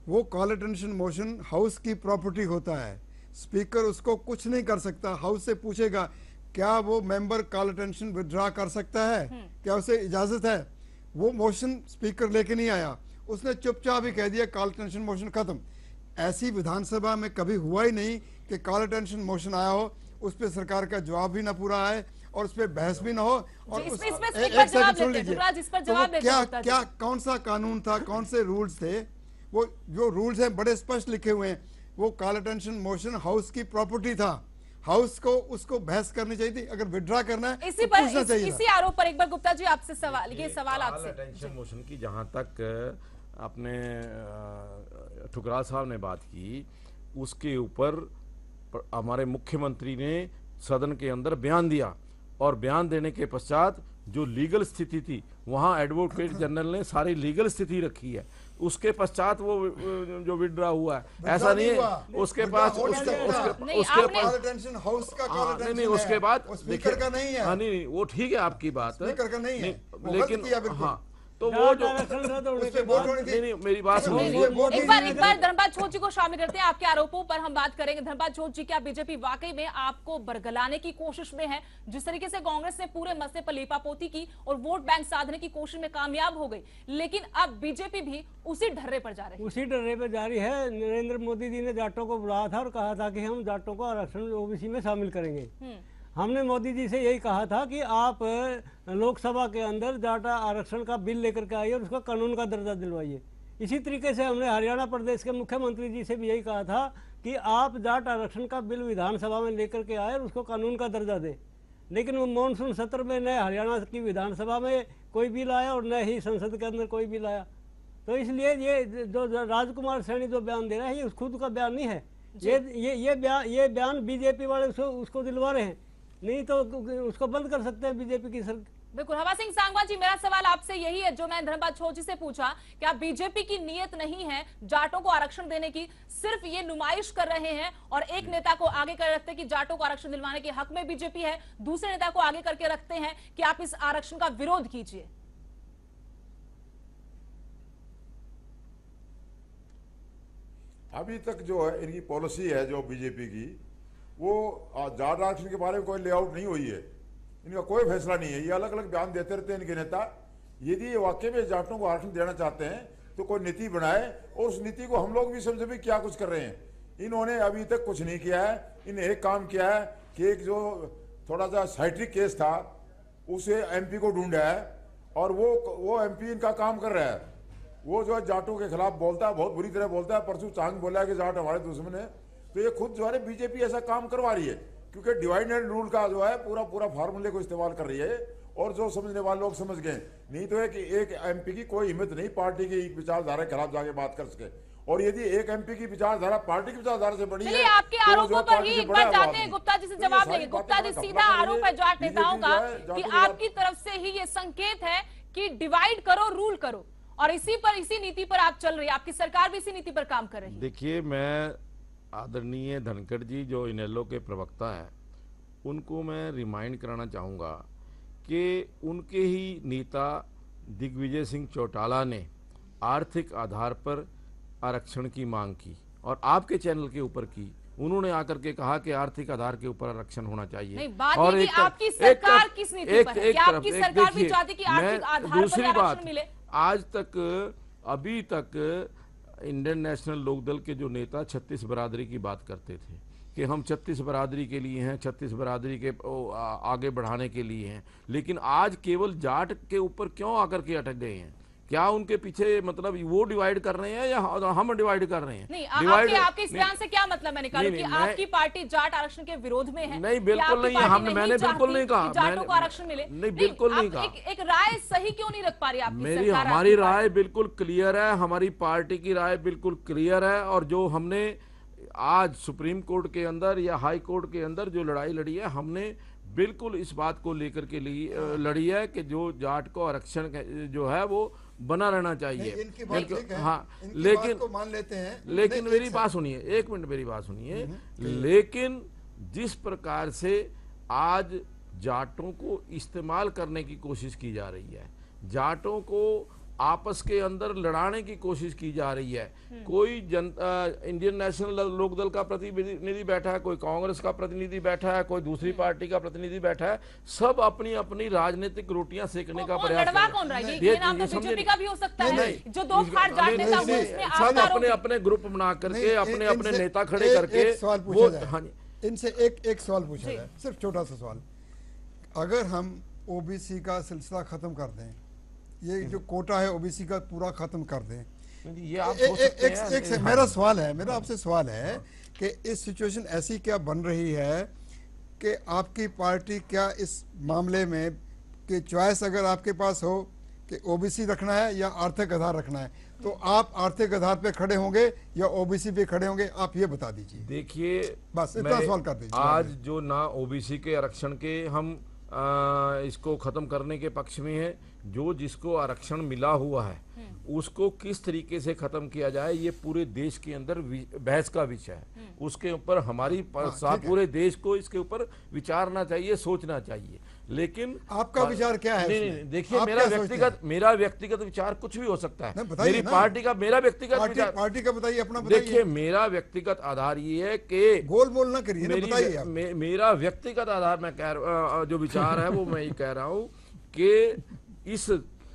वो कॉल अटेंशन मोशन हाउस की प्रॉपर्टी होता है, स्पीकर उसको कुछ नहीं कर सकता। हाउस से पूछेगा क्या वो मेंबर कॉल अटेंशन विथड्रा कर सकता है, क्या उसे इजाज़त है? वो मोशन स्पीकर लेके नहीं आया, उसने चुपचाप ही कह दिया कॉल अटेंशन मोशन ख़त्म। ऐसी विधानसभा में कभी हुआ ही नहीं कि कॉल अटेंशन मोशन आया हो, उस पर सरकार का जवाब भी ना पूरा आए और उस पर बहस भी ना हो। और एक सेकंड सुन लीजिए, तो क्या कौन सा कानून था, कौन से रूल्स थे? वो जो रूल्स हैं बड़े स्पष्ट लिखे हुए हैं। वो कॉल अटेंशन मोशन हाउस की प्रॉपर्टी था, हाउस को उसको बहस करनी चाहिए थी। अगर विड्रॉ करना है इसी पर इसी आरोप पर एक बार गुप्ता जी आपसे सवाल, ये सवाल आपसे। अटेंशन मोशन की जहां तक अपने ठुकराल साहब ने बात की, उसके ऊपर हमारे मुख्यमंत्री ने सदन के अंदर बयान दिया और बयान देने के पश्चात जो लीगल स्थिति थी वहां एडवोकेट जनरल ने सारी लीगल स्थिति रखी है। उसके पश्चात वो जो विड्रॉ हुआ है, ऐसा नहीं है उसके पास उसके बाद स्पीकर का नहीं है। नहीं, वो ठीक है आपकी बात, स्पीकर का नहीं है, लेकिन हाँ, तो वो जो नहीं, मेरी बात सुनो। एक बार धर्मपाल छोट जी को शामिल करते हैं। आपके आरोपों पर हम बात करेंगे। धर्मपाल छोट जी, क्या बीजेपी वाकई में आपको बरगलाने की कोशिश में है? जिस तरीके से कांग्रेस ने पूरे मसले पर लीपापोती की और वोट बैंक साधने की कोशिश में कामयाब हो गई, लेकिन अब बीजेपी भी उसी ढर्रे पर जा रही है। उसी ढर्रे पर जा रही है। नरेंद्र मोदी जी ने जाटों को बुलाया था और कहा था कि हम जाटों को आरक्षण ओबीसी में शामिल करेंगे। हमने मोदी जी से यही कहा था कि आप लोकसभा के अंदर जाट आरक्षण का बिल लेकर के आइए और उसका कानून का दर्जा दिलवाइए। इसी तरीके से हमने हरियाणा प्रदेश के मुख्यमंत्री जी से भी यही कहा था कि आप जाट आरक्षण का बिल विधानसभा में लेकर के आए और उसको कानून का दर्जा दें। लेकिन वो मानसून सत्र में न हरियाणा की विधानसभा में कोई बिल आया और न ही संसद के अंदर कोई बिल आया। तो इसलिए ये जो राजकुमार सैनी जो बयान दे रहे हैं, ये खुद का बयान नहीं है, ये बयान बीजेपी वाले उसको दिलवा रहे हैं, नहीं तो उसको बंद कर सकते हैं बीजेपी की सरकार। बिल्कुल। हवा सिंह सांगवान जी, मेरा सवाल आपसे यही है जो मैं धर्मपाल छोट जी से पूछा, क्या बीजेपी की नीयत नहीं है जाटों को आरक्षण देने की, सिर्फ ये नुमाइश कर रहे हैं और एक नेता को आगे कर रखते हैं कि जाटों को आरक्षण दिलवाने के हक में बीजेपी है, दूसरे नेता को आगे करके रखते हैं कि आप इस आरक्षण का विरोध कीजिए? अभी तक जो है इनकी पॉलिसी है जो बीजेपी की, वो जाट आरक्षण के बारे में कोई लेआउट नहीं हुई है, इनका कोई फैसला नहीं है। ये अलग अलग बयान देते रहते हैं इनके नेता। यदि ये वाकई में जाटों को आरक्षण देना चाहते हैं तो कोई नीति बनाए और उस नीति को हम लोग भी समझे भी क्या कुछ कर रहे हैं। इन्होंने अभी तक कुछ नहीं किया है। इन्हें एक काम किया है कि एक जो थोड़ा सा साइट्रिक केस था उसे एमपी को ढूंढा है और वो एमपी इनका काम कर रहा है। वो जो है जाटों के खिलाफ बोलता है, बहुत बुरी तरह बोलता है। परसों चांग बोला है कि जाट हमारे दुश्मन है। तो ये खुद जो है बीजेपी ऐसा काम करवा रही है, क्योंकि डिवाइड एंड रूल का जो है पूरा फार्मूले को इस्तेमाल कर रही है। और जो समझने वाले लोग समझ गए, नहीं तो है कि एक एमपी की कोई हिम्मत नहीं पार्टी की विचारधारा के खिलाफ जाके बात कर सके। और यदि एक एमपी की विचारधारा पार्टी की विचारधारा से बड़ी है, आपके आरोपों पर ही एक बार जाते हैं, गुप्ता जी से जवाब लेंगे। गुप्ता जी, सीधा आरोप है जाट नेताओं का कि आपकी तरफ से ही ये संकेत है कि डिवाइड करो, रूल करो, और इसी नीति पर आप चल रही है, आपकी सरकार भी इसी नीति पर काम कर रही है। देखिए, मैं आदरणीय धनखड़ जी जो इनेलो के प्रवक्ता है, उनको मैं रिमाइंड कराना चाहूँगा कि उनके ही नेता दिग्विजय सिंह चौटाला ने आर्थिक आधार पर आरक्षण की मांग की और आपके चैनल के ऊपर की। उन्होंने आकर के कहा कि आर्थिक आधार के ऊपर आरक्षण होना चाहिए। नहीं, बात और एक आपकी सरकार किस नीति पर है? आपकी सरकार भी चाहती कि आर्थिक आधार दूसरी पर बात, आरक्षण मिले। आज तक अभी तक इंडियन नेशनल लोकदल के जो नेता 36 बरादरी की बात करते थे कि हम 36 बरादरी के लिए हैं, 36 बरादरी के आगे बढ़ाने के लिए हैं, लेकिन आज केवल जाट के ऊपर क्यों आकर के अटक गए हैं? क्या उनके पीछे मतलब वो डिवाइड कर रहे हैं या हम डिवाइड कर रहे हैं? नहीं, आपके इस बयान से क्या मतलब मैंने कहा कि आपकी पार्टी जाट आरक्षण के विरोध में है? नहीं, बिल्कुल नहीं, मैंने बिल्कुल नहीं कहा जाटों को आरक्षण मिले। नहीं, बिल्कुल नहीं कहा। एक राय सही क्यों नहीं रख पा रही आपकी सरकार? हमारी राय बिल्कुल क्लियर है, हमारी पार्टी की राय बिल्कुल क्लियर है। और जो हमने आज सुप्रीम कोर्ट के अंदर या हाई कोर्ट के अंदर जो लड़ाई लड़ी है, हमने बिल्कुल इस बात को लेकर के लड़ी है कि जो जाट को आरक्षण जो है वो बना रहना चाहिए। इनकी बात ठीक है, हाँ, इनकी लेकिन बात को मान लेते हैं, लेकिन मेरी बात सुनिए, एक मिनट मेरी बात सुनिए। लेकिन जिस प्रकार से आज जाटों को इस्तेमाल करने की कोशिश की जा रही है, जाटों को आपस के अंदर लड़ाने की कोशिश की जा रही है, कोई इंडियन नेशनल लोकदल का प्रतिनिधि बैठा है, कोई कांग्रेस का प्रतिनिधि बैठा है, कोई दूसरी पार्टी का प्रतिनिधि बैठा है, सब अपनी अपनी राजनीतिक रोटियां सेकने का प्रयास कर रहे हैं। सब अपने अपने ग्रुप बना करके अपने अपने नेता खड़े करके वो। हाँ, इनसे एक सवाल पूछा जाए, सिर्फ छोटा सा सवाल। अगर हम ओबीसी का सिलसिला खत्म कर दें, ये जो कोटा है ओबीसी का पूरा खत्म कर दें, ये आप मेरा आपसे सवाल है कि इस सिचुएशन ऐसी क्या बन रही है कि आपकी पार्टी क्या इस मामले में कि चॉइस अगर आपके पास हो कि ओबीसी रखना है या आर्थिक आधार रखना है, तो आप आर्थिक आधार पे खड़े होंगे या ओबीसी पे खड़े होंगे? आप ये बता दीजिए। देखिए, बस इतना सवाल कर दीजिए। आज जो ना ओबीसी के आरक्षण के हम इसको खत्म करने के पक्ष में है, जो जिसको आरक्षण मिला हुआ है उसको किस तरीके से खत्म किया जाए, ये पूरे देश के अंदर बहस का विषय है। उसके ऊपर हमारी पूरे देश को इसके ऊपर विचारना चाहिए, सोचना चाहिए। लेकिन आपका विचार क्या है? नहीं, देखिए, मेरा व्यक्तिगत विचार कुछ भी हो सकता है। मेरी पार्टी का मेरा व्यक्तिगत विचार, पार्टी का बताइए, अपना बताइए। देखिए, मेरा व्यक्तिगत आधार ये है कि गोल बोल ना करिए, बताइए। मेरा व्यक्तिगत आधार मैं जो विचार है वो मैं ये कह रहा हूँ कि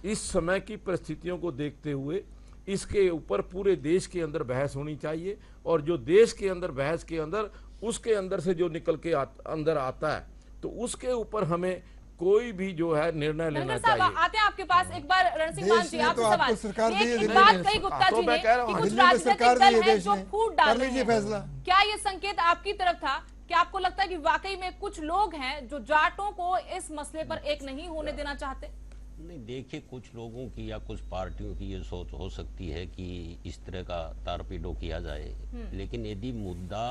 इस समय की परिस्थितियों को देखते हुए इसके ऊपर पूरे देश के अंदर बहस होनी चाहिए, और जो देश के अंदर बहस के अंदर उसके अंदर से जो निकल के अंदर आता है, तो उसके ऊपर हमें कोई भी जो है निर्णय लेना चाहिए। आते हैं आपके पास एक बार रणसिंह मान जी, आपसे सवाल। एक बात कही गुप्ता जी ने कि कुछ राजनीतिक दल हैं जो फूट डाल रहे हैं, फैसला क्या ये संकेत आपकी तरफ था? क्या आपको लगता है कि वाकई में कुछ लोग हैं जो जाटों को इस मसले पर एक नहीं होने देना चाहते? नहीं, देखिए, कुछ लोगों की या कुछ पार्टियों की ये सोच हो सकती है कि इस तरह का तारपीडो किया जाए, लेकिन यदि मुद्दा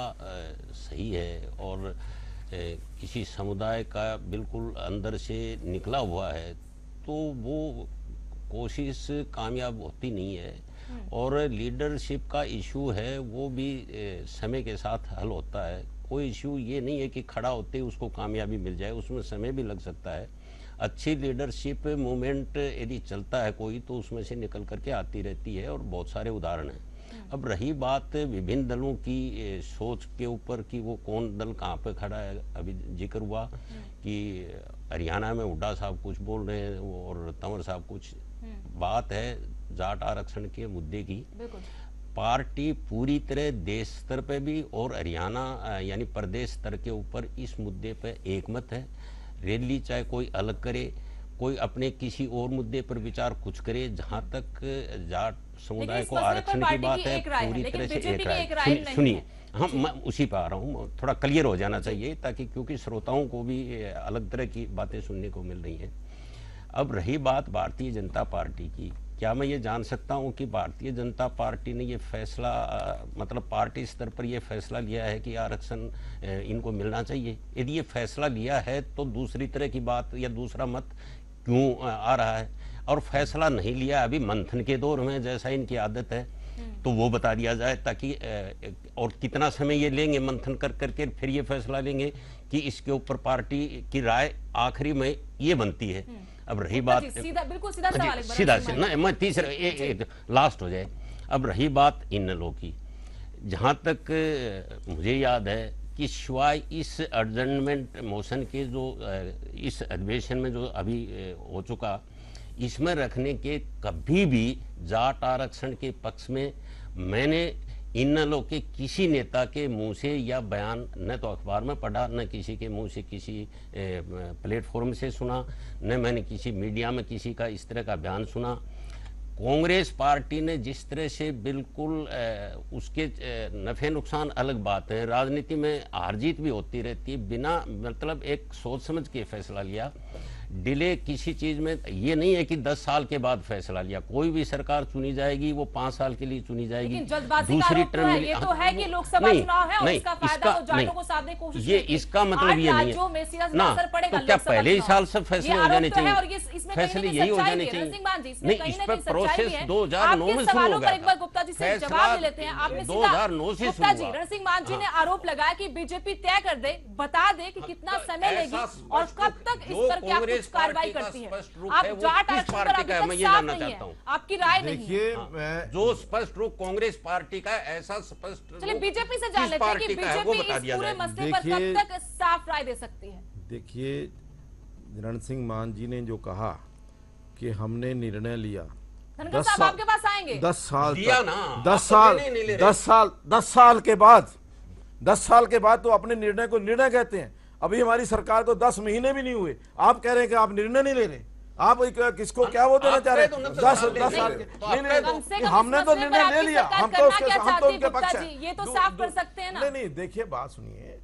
सही है और किसी समुदाय का बिल्कुल अंदर से निकला हुआ है, तो वो कोशिश कामयाब होती नहीं है। और लीडरशिप का इशू है, वो भी समय के साथ हल होता है। कोई इशू ये नहीं है कि खड़ा होते ही उसको कामयाबी मिल जाए, उसमें समय भी लग सकता है। अच्छी लीडरशिप मूवमेंट यदि चलता है कोई, तो उसमें से निकल करके आती रहती है, और बहुत सारे उदाहरण हैं। अब रही बात विभिन्न दलों की सोच के ऊपर कि वो कौन दल कहाँ पे खड़ा है, अभी जिक्र हुआ कि हरियाणा में हुड्डा साहब कुछ बोल रहे हैं और तंवर साहब कुछ। बात है जाट आरक्षण के मुद्दे की। पार्टी पूरी तरह देश स्तर पे भी और हरियाणा यानी प्रदेश स्तर के ऊपर इस मुद्दे पे एकमत है। रैली चाहे कोई अलग करे, कोई अपने किसी और मुद्दे पर विचार कुछ करे, जहां तक जाट समुदाय को आरक्षण की बात है पूरी तरह से एक राय। सुनिए, हम मैं उसी पर आ रहा हूँ, थोड़ा क्लियर हो जाना चाहिए ताकि, क्योंकि श्रोताओं को भी अलग तरह की बातें सुनने को मिल रही हैं। अब रही बात भारतीय जनता पार्टी की, क्या मैं ये जान सकता हूँ कि भारतीय जनता पार्टी ने ये फैसला मतलब पार्टी स्तर पर ये फैसला लिया है कि आरक्षण इनको मिलना चाहिए? यदि ये फैसला लिया है तो दूसरी तरह की बात या दूसरा मत क्यों आ रहा है? और फैसला नहीं लिया, अभी मंथन के दौर में जैसा इनकी आदत है, तो वो बता दिया जाए ताकि और कितना समय ये लेंगे मंथन कर करके फिर ये फैसला लेंगे कि इसके ऊपर पार्टी की राय आखिरी में ये बनती है। अब रही बात बिल्कुल सीधा सवाल सीधा ना, मैं तीसरा लास्ट हो जाए। अब रही बात इनेलो की, जहाँ तक मुझे याद है कि शिवाय इस एडजर्नमेंट मोशन के जो इस अधिवेशन में जो अभी हो चुका, इसमें रखने के कभी भी जाट आरक्षण के पक्ष में मैंने इनेलो के किसी नेता के मुंह से या बयान न तो अखबार में पढ़ा, न किसी के मुंह से किसी प्लेटफॉर्म से सुना, न मैंने किसी मीडिया में किसी का इस तरह का बयान सुना। कांग्रेस पार्टी ने जिस तरह से बिल्कुल उसके नफे नुकसान अलग बात है, राजनीति में हार जीत भी होती रहती है, बिना मतलब एक सोच समझ के फैसला लिया। डिले किसी चीज में ये नहीं है कि 10 साल के बाद फैसला लिया। कोई भी सरकार चुनी जाएगी वो 5 साल के लिए चुनी जाएगी। दूसरी टर्म में ये तो है कि लोकसभा चुनाव है और इसका फायदा तो जाटों को साधने की कोशिश ये इसका मतलब ये नहीं है ना, तो क्या पहले ही साल से फैसले हो जाने चाहिए? फैसले यही हो जाने चाहिए। नहीं, इस पर प्रोसेस 2009 में शुरू हो गया था। गुप्ता जी से जवाब ले लेते हैं। आपने 2009 से गुप्ता जी, रणसिंह मान जी ने आरोप लगाया कि बीजेपी तय कर दे, बता दे कि कितना समय लेगी और कब तक इस पर क्या कार्रवाई करती है। आप जाट आरक्षण पर अभी तक साफ नहीं है, आपकी राय नहीं है। देखिए, जो स्पष्ट रूप कांग्रेस पार्टी का ऐसा स्पष्ट, चलिए बीजेपी से जान लेते हैं कि बीजेपी इस पूरे मसले पर कब तक साफ राय दे सकती है। देखिए, रणसिंह मान जी ने जो कहा कि हमने निर्णय लिया, धनखड़ साहब आपके पास आएंगे 10 साल दिया ना, 10 साल के बाद तो अपने निर्णय को निर्णय कहते हैं। अभी हमारी सरकार को 10 महीने भी नहीं हुए, आप कह रहे हैं कि आप निर्णय नहीं ले रहे। आप किसको क्या वो देना चाह रहे हैं? 10 साल के हमने तो निर्णय ले लिया, हम तो उनके पक्ष हैं। ये तो साफ कर सकते हैं ना। नहीं, देखिए बात सुनिए,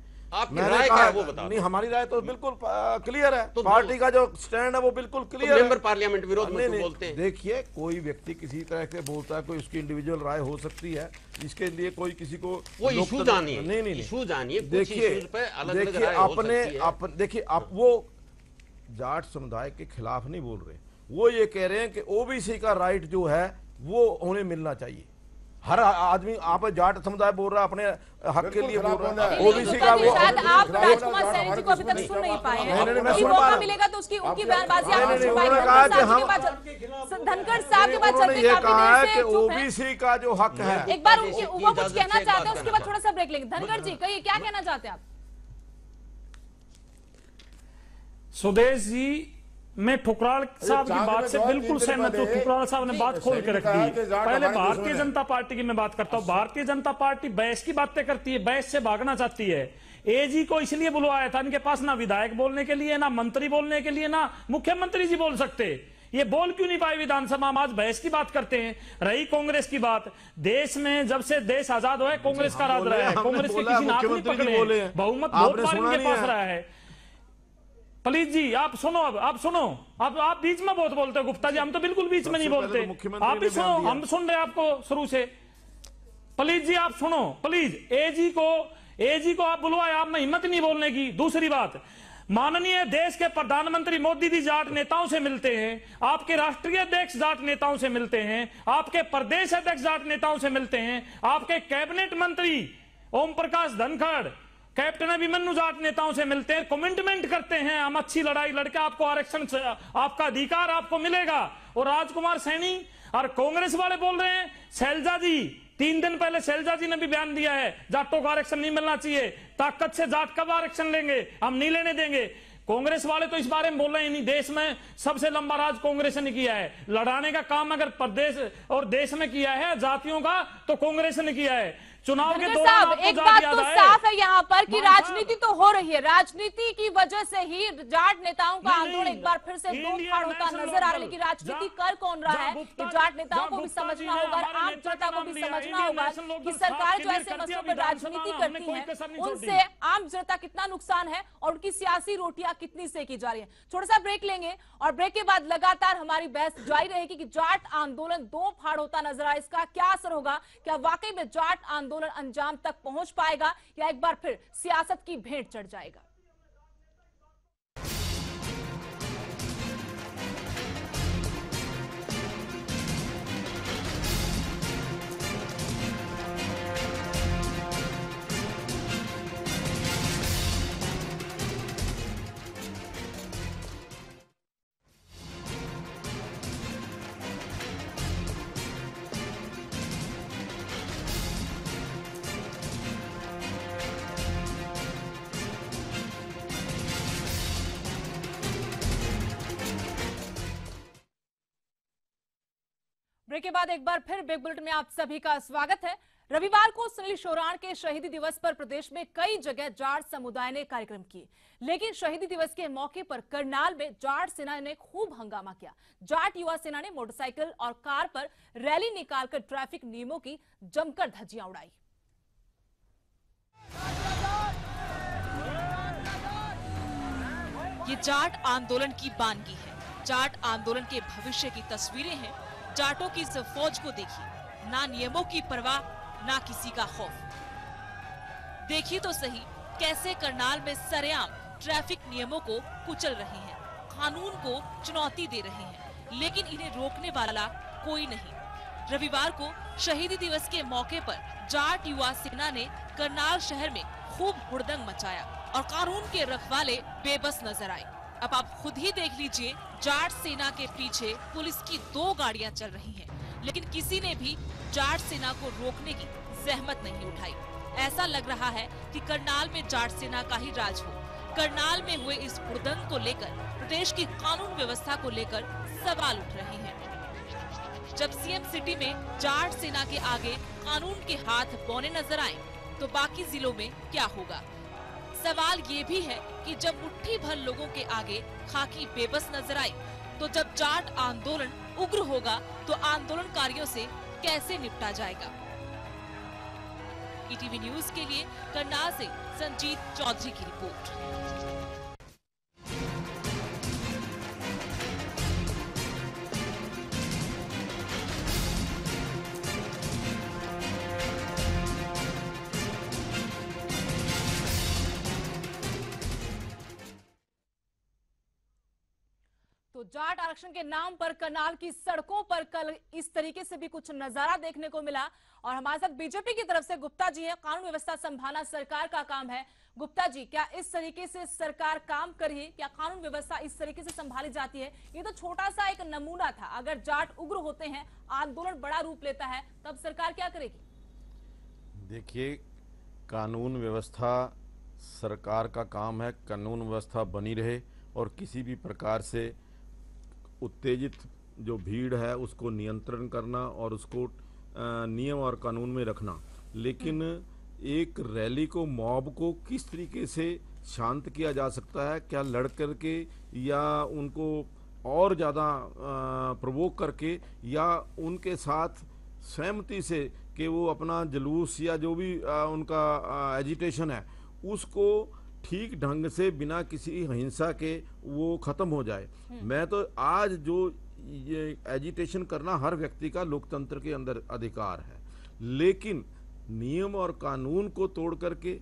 मैंने कहा वो बता नहीं, हमारी राय तो बिल्कुल क्लियर है, तो पार्टी का जो स्टैंड है वो बिल्कुल क्लियर है। मेंबर पार्लियामेंट विरोध में क्यों बोलते हैं? देखिए, कोई व्यक्ति किसी तरह से बोलता है, कोई उसकी इंडिविजुअल राय हो सकती है, इसके लिए कोई किसी को वो इशू जानिए, नहीं इशू जानिए। देखिए देखिए आप वो जाट समुदाय के खिलाफ नहीं बोल रहे, वो ये कह रहे हैं कि ओबीसी का राइट जो है वो उन्हें मिलना चाहिए। हर आदमी, आप जाट समुदाय बोल रहा है, अपने हक के लिए बोल रहा है, ओबीसी का वो। आप राजकुमार सैनी जी को अभी तक सुन नहीं पाए हैं, मौका मिलेगा तो उसकी उनकी बयानबाजी आप सुनवाएंगे। धनखड़ साहब के बाद ये कहा है कि ओबीसी का जो हक है, एक बार उनकी वो कुछ कहना चाहते हैं, उसके बाद थोड़ा सा ब्रेक लेंगे। धनखड़ जी कहिए, क्या कहना चाहते हैं आप? सुदेश जी, मैं ठुकराल साहब की बात से बिल्कुल सहमत हूं। ठुकराल साहब ने बात खोल के रख दी। पहले भारतीय जनता पार्टी की मैं बात करता हूं। भारतीय जनता पार्टी बहस की बातें करती है, बहस से भागना चाहती है। एजी को इसलिए बुलवाया था, इनके पास ना विधायक बोलने के लिए, ना मंत्री बोलने के लिए, ना मुख्यमंत्री जी बोल सकते। ये बोल क्यों नहीं पाए विधानसभा में? आज बहस की बात करते हैं। रही कांग्रेस की बात, देश में जब से देश आजाद हुआ है कांग्रेस का राज रहा है, कांग्रेस के किसी ने हाथ नहीं पकड़े, बहुमत बहुत बार इनके पास रहा है। प्लीज जी आप सुनो, अब आप सुनो, आप बीच में बहुत बोलते हो गुप्ता जी, हम तो बिल्कुल बीच में नहीं बोलते। आप भी सुनो, हम सुन रहे हैं आपको शुरू से। प्लीज जी आप सुनो, प्लीज। एजी को आप बुलवाए, आप में हिम्मत नहीं बोलने की। दूसरी बात, माननीय देश के प्रधानमंत्री मोदी जी जाट नेताओं से मिलते हैं, आपके राष्ट्रीय अध्यक्ष जाट नेताओं से मिलते हैं, आपके प्रदेश अध्यक्ष जाट नेताओं से मिलते हैं, आपके कैबिनेट मंत्री ओम प्रकाश धनखड़, कैप्टन अभिमन्यु जाट नेताओं से मिलते हैं, कमिटमेंट करते हैं हम अच्छी लड़ाई लड़के आपको आरक्षण, आपका अधिकार आपको मिलेगा। और राजकुमार सैनी और कांग्रेस वाले बोल रहे हैं, शैलजा जी 3 दिन पहले शैलजा जी ने भी बयान दिया है जाटों को आरक्षण नहीं मिलना चाहिए, ताकत से जाट कब आरक्षण लेंगे, हम नहीं लेने देंगे। कांग्रेस वाले तो इस बारे में बोल रहे हैं नहीं, देश में सबसे लंबा राज कांग्रेस ने किया है। लड़ाने का काम अगर प्रदेश और देश में किया है जातियों का, तो कांग्रेस ने किया है। चुनाव के दौरान एक बात तो साफ है यहाँ पर कि राजनीति तो हो रही है, राजनीति की वजह से ही जाट नेताओं का आंदोलन एक बार फिर से दो फाड़ होता नजर आ रहा है। लेकिन राजनीति कर कौन रहा है कि जाट नेताओं को भी समझना होगा, आम जनता को भी समझना होगा कि सरकार जो ऐसे मसलों पर राजनीति करती है उनसे आम जनता कितना नुकसान है और उनकी सियासी रोटियां कितनी सेकी जा रही है। छोटा सा ब्रेक लेंगे और ब्रेक के बाद लगातार हमारी बहस जारी रहेगी कि जाट आंदोलन दो फाड़ होता नजर आया, इसका क्या असर होगा, क्या वाकई में जाट आंदोलन अंजाम तक पहुंच पाएगा या एक बार फिर सियासत की भेंट चढ़ जाएगा। ब्रेक के बाद एक बार फिर बिग बुलेटिन में आप सभी का स्वागत है। रविवार को सुनील शोराण के शहीदी दिवस पर प्रदेश में कई जगह जाट समुदाय ने कार्यक्रम किए, लेकिन शहीदी दिवस के मौके पर करनाल में जाट सेना ने खूब हंगामा किया। जाट युवा सेना ने मोटरसाइकिल और कार पर रैली निकालकर ट्रैफिक नियमों की जमकर धज्जियां उड़ाई। ये जाट आंदोलन की बानगी है, जाट आंदोलन के भविष्य की तस्वीरें हैं। जाटों की इस फौज को देखिए, ना नियमों की परवाह, ना किसी का खौफ। देखिए तो सही कैसे करनाल में सरेआम ट्रैफिक नियमों को कुचल रहे हैं, कानून को चुनौती दे रहे हैं, लेकिन इन्हें रोकने वाला कोई नहीं। रविवार को शहीदी दिवस के मौके पर जाट युवा सेना ने करनाल शहर में खूब हुड़दंग मचाया और कानून के रखवाले बेबस नजर आए। अब आप खुद ही देख लीजिए, जाट सेना के पीछे पुलिस की 2 गाड़ियां चल रही हैं, लेकिन किसी ने भी जाट सेना को रोकने की जहमत नहीं उठाई। ऐसा लग रहा है कि करनाल में जाट सेना का ही राज हो। करनाल में हुए इस हुड़दंग को लेकर प्रदेश की कानून व्यवस्था को लेकर सवाल उठ रहे हैं। जब सीएम सिटी में जाट सेना के आगे कानून के हाथ बौने नजर आए, तो बाकी जिलों में क्या होगा? सवाल ये भी है कि जब मुट्ठी भर लोगों के आगे खाकी बेबस नजर आई, तो जब जाट आंदोलन उग्र होगा तो आंदोलनकारियों से कैसे निपटा जाएगा? ईटीवी न्यूज के लिए करनाल से संजीत चौधरी की रिपोर्ट। तो जाट आरक्षण के नाम पर करनाल की सड़कों पर कल इस तरीके से भी कुछ नजारा देखने को मिला। और हमारे साथ बीजेपी की तरफ से गुप्ता जी हैं, कानून व्यवस्था संभालना सरकार का काम है। गुप्ता जी, क्या इस तरीके से सरकार काम करी है? क्या कानून व्यवस्था इस तरीके से संभाली जाती है? ये तो छोटा सा एक नमूना था। अगर जाट उग्र होते हैं, आंदोलन बड़ा रूप लेता है, तब सरकार क्या करेगी? देखिए, कानून व्यवस्था सरकार का काम है। कानून व्यवस्था बनी रहे और किसी भी प्रकार से उत्तेजित जो भीड़ है उसको नियंत्रण करना और उसको नियम और कानून में रखना। लेकिन एक रैली को, मॉब को किस तरीके से शांत किया जा सकता है? क्या लड़ करके या उनको और ज़्यादा प्रवोक करके या उनके साथ सहमति से कि वो अपना जुलूस या जो भी उनका एजिटेशन है उसको ठीक ढंग से बिना किसी हिंसा के वो खत्म हो जाए। मैं तो आज जो ये एजिटेशन करना हर व्यक्ति का लोकतंत्र के अंदर अधिकार है, लेकिन नियम और कानून को तोड़ करके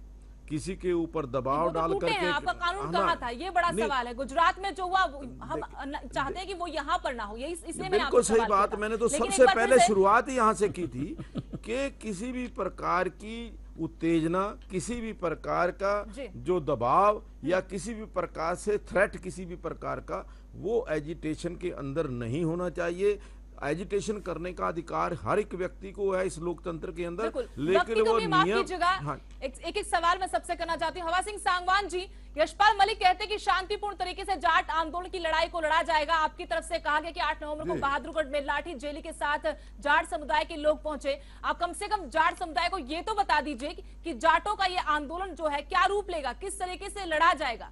किसी के ऊपर दबाव डाल करके आपका कानून कहाँ था? ये बड़ा सवाल है। गुजरात में जो हुआ हम चाहते हैं कि वो यहाँ पर ना हो, यही इसलिए मैंने बिल्कुल सही बात। मैंने तो सबसे पहले शुरुआत ही यहाँ से की थी कि किसी भी प्रकार की उत्तेजना, किसी भी प्रकार का जो दबाव या किसी भी प्रकार से थ्रेट, किसी भी प्रकार का वो एजिटेशन के अंदर नहीं होना चाहिए। एजिटेशन करने का अधिकार हर एक व्यक्ति को है इस लोकतंत्र के अंदर, लेकिन वो नियम। एक सवाल मैं सबसे करना चाहती हूँ, हवा सिंह सांगवान जी, यशपाल मलिक कहते हैं कि शांतिपूर्ण तरीके से जाट आंदोलन की लड़ाई को लड़ा जाएगा। आपकी तरफ से कहा गया कि 8 नवंबर को बहादुरगढ़ में लाठी जेली के साथ जाट समुदाय के लोग पहुंचे। आप कम से कम जाट समुदाय को ये तो बता दीजिए कि जाटों का ये आंदोलन जो है क्या रूप लेगा, किस तरीके से लड़ा जाएगा।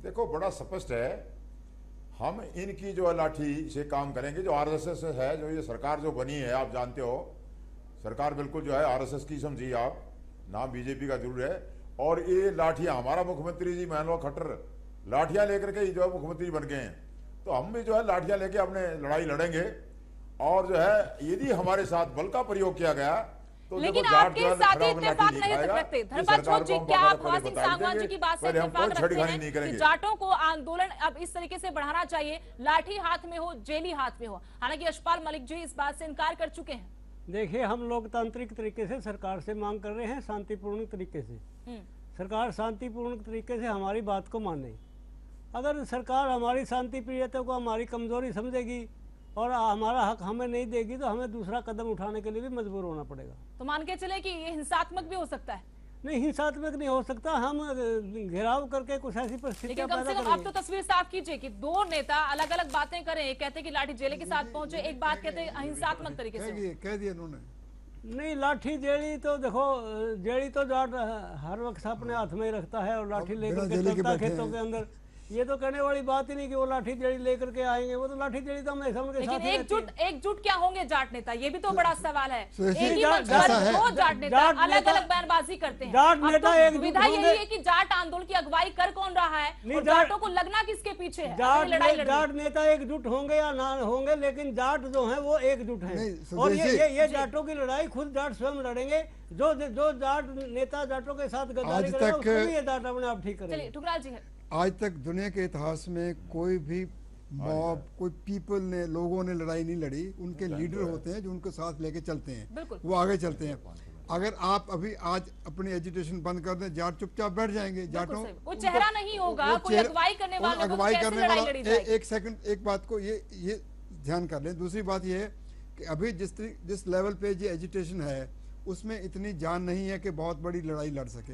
देखो, बड़ा स्पष्ट है, हम इनकी जो लाठी से काम करेंगे। जो आरएसएस है, जो ये सरकार जो बनी है, आप जानते हो, सरकार बिल्कुल जो है आरएसएस की समझिए आप, नाम बीजेपी का जरूर है। और ये लाठियां, हमारा मुख्यमंत्री जी मनोहर खट्टर लाठियां लेकर के जो है मुख्यमंत्री बन गए हैं, तो हम भी जो है लाठियां लेके अपने लड़ाई लड़ेंगे। और जो है यदि हमारे साथ बल का प्रयोग किया गया तो लेकिन आपके साथ ही इत्तेफाक नहीं रखते। धर्मपाल चौथ जी, क्या आप हवा सिंह सांगवान जी की बात से इत्तेफाक रखते हैं कि जाटों को आंदोलन अब इस तरीके से बढ़ाना चाहिए, लाठी हाथ में हो, जेली हाथ में हो? हालांकि यशपाल मलिक जी इस बात से इनकार कर चुके हैं। देखिए, हम लोकतांत्रिक तरीके से सरकार से मांग कर रहे हैं, शांतिपूर्ण तरीके से। सरकार शांतिपूर्ण तरीके से हमारी बात को माने। अगर सरकार हमारी शांति प्रियता को हमारी कमजोरी समझेगी और हमारा हक हमें नहीं देगी तो हमें दूसरा कदम उठाने के लिए भी मजबूर होना पड़ेगा। तो मान के चले कि ये हिंसात्मक भी हो सकता है? नहीं, हिंसात्मक नहीं हो सकता। हम घेराव करके कुछ ऐसी परिस्थितियां पैदा करेंगे। आप तो तस्वीर साफ कीजिए कि दो नेता अलग अलग बातें करें। एक कहते हैं कि लाठी जेले के साथ पहुंचे, एक बात कहते हैं अहिंसात्मक तरीके से। कह दिया उन्होंने। नहीं, लाठी जेड़ी तो देखो, जेड़ी तो जाट हर वक्त अपने हाथ में ही रखता है और लाठी लेकर के चलता खेतों के अंदर। ये तो कहने वाली बात ही नहीं कि वो लाठी जेड़ी लेकर के आएंगे। वो तो लाठी जेड़ी तो हमेशा उनके साथ ही रहती है। एकजुट क्या होंगे जाट नेता? ये भी तो बड़ा सवाल है। एक ही मंच पर दो जाट नेता अलग अलग बयानबाजी करते हैं। जाट नेता एकजुट होंगे। यही है कि जाट आंदोलन की अगुवाई कर कौन रहा है और जाटों को लगना किसके पीछे है? जाट नेता एकजुट होंगे या ना होंगे, लेकिन जाट जो है वो एकजुट है। और ये जाटों की लड़ाई खुद जाट स्वयं लड़ेंगे। जो जाट नेता जाटों के साथ गद्दारी करेगा उसको भी ये जाट अपने आप ठीक करेंगे। चलिए, ठुकराल जी है। आज तक दुनिया के इतिहास में कोई भी मॉब, कोई पीपल ने, लोगों ने लड़ाई नहीं लड़ी। उनके लीडर होते हैं जो उनको साथ लेके चलते हैं, वो आगे चलते हैं। अगर आप अभी आज अपनी एजुटेशन बंद कर दें, जाट चुपचाप बैठ जाएंगे। जाटों कोई चेहरा नहीं होगा, कोई अगुवाई करने वाला, अगुवाई करने वाला। एक सेकंड, एक बात को ये ध्यान कर लें। दूसरी बात ये है कि अभी जिस लेवल पे ये एजुटेशन है उसमें इतनी जान नहीं है कि बहुत बड़ी लड़ाई लड़ सके।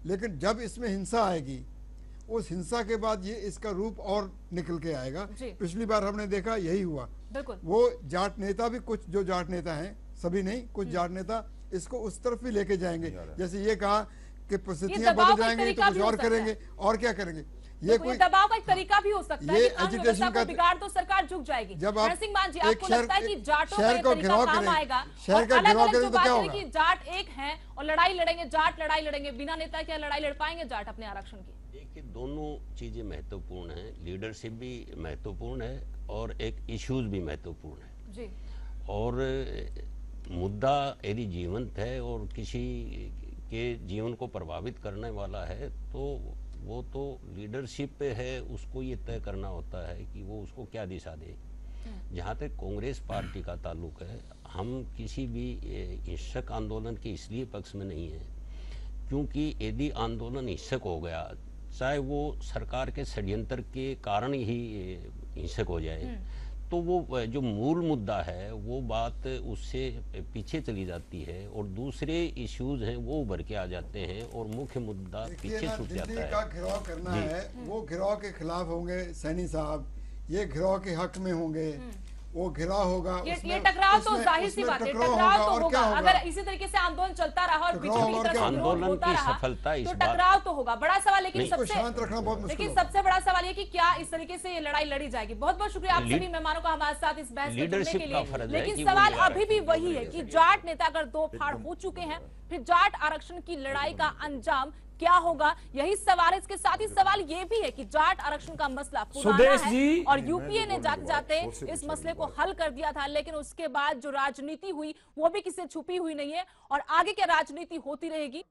लेकिन जब इसमें हिंसा आएगी, उस हिंसा के बाद ये इसका रूप और निकल के आएगा। पिछली बार हमने देखा यही हुआ। वो जाट नेता भी, कुछ जो जाट नेता हैं, सभी नहीं, कुछ जाट नेता इसको उस तरफ भी लेके जाएंगे। जैसे ये कहा कि परिस्थितियां बदल जाएंगी तो कुछ और करेंगे। और क्या करेंगे? ये कोई दबाव का एक तरीका भी हो सकता है कि कानून व्यवस्था को बिगाड़ तो सरकार झुक जाएगी। जब आप नरसिंह मान जी, आपको लगता है कि जाटों का शहर को घेराव काम आएगा? शहर का घेराव करेंगे तो क्या होगा? कि जाट एक हैं और लड़ाई लड़ेंगे, जाट लड़ाई लड़ेंगे, बिना नेता क्या लड़ाई लड़ पाएंगे जाट अपने आरक्षण की? देखिए, दोनों चीजें महत्वपूर्ण हैं। लीडरशिप भी महत्वपूर्ण है और एक इश्यूज भी महत्वपूर्ण है जी। और मुद्दा यदि जीवंत है और किसी के जीवन को प्रभावित करने वाला है तो वो तो लीडरशिप पे है, उसको ये तय करना होता है कि वो उसको क्या दिशा दे। जहाँ तक कांग्रेस पार्टी का ताल्लुक है, हम किसी भी हिंसक आंदोलन के इसलिए पक्ष में नहीं है क्योंकि यदि आंदोलन हिंसक हो गया, चाहे वो सरकार के षड्यंत्र के कारण ही हिंसक हो जाए, तो वो जो मूल मुद्दा है वो बात उससे पीछे चली जाती है और दूसरे इश्यूज हैं वो उभर के आ जाते हैं और मुख्य मुद्दा पीछे छूट जाता है। का घेराव करना है, वो घेराव के खिलाफ होंगे सैनी साहब, ये घेराव के हक में होंगे, वो घिराव होगा। ये टकराव तो जाहिर सी बात है, टकराव तो होगा। अगर इसी तरीके से आंदोलन चलता रहा और आंदोलन की सफलता तो टकराव तो होगा। बड़ा सवाल, लेकिन सबसे बड़ा सवाल ये कि क्या इस तरीके से ये लड़ाई लड़ी जाएगी। बहुत बहुत शुक्रिया आप सभी मेहमानों का हमारे साथ इस बहस में जुड़ने के लिए। लेकिन सवाल अभी भी वही है कि जाट नेता अगर दो फाड़ हो चुके हैं, फिर जाट आरक्षण की लड़ाई का अंजाम क्या होगा, यही सवाल है। इसके साथ ही सवाल ये भी है कि जाट आरक्षण का मसला पुराना है और यूपीए ने जाते जाते इस मसले को हल कर दिया था, लेकिन उसके बाद जो राजनीति हुई वो भी किसी छुपी हुई नहीं है और आगे क्या राजनीति होती रहेगी।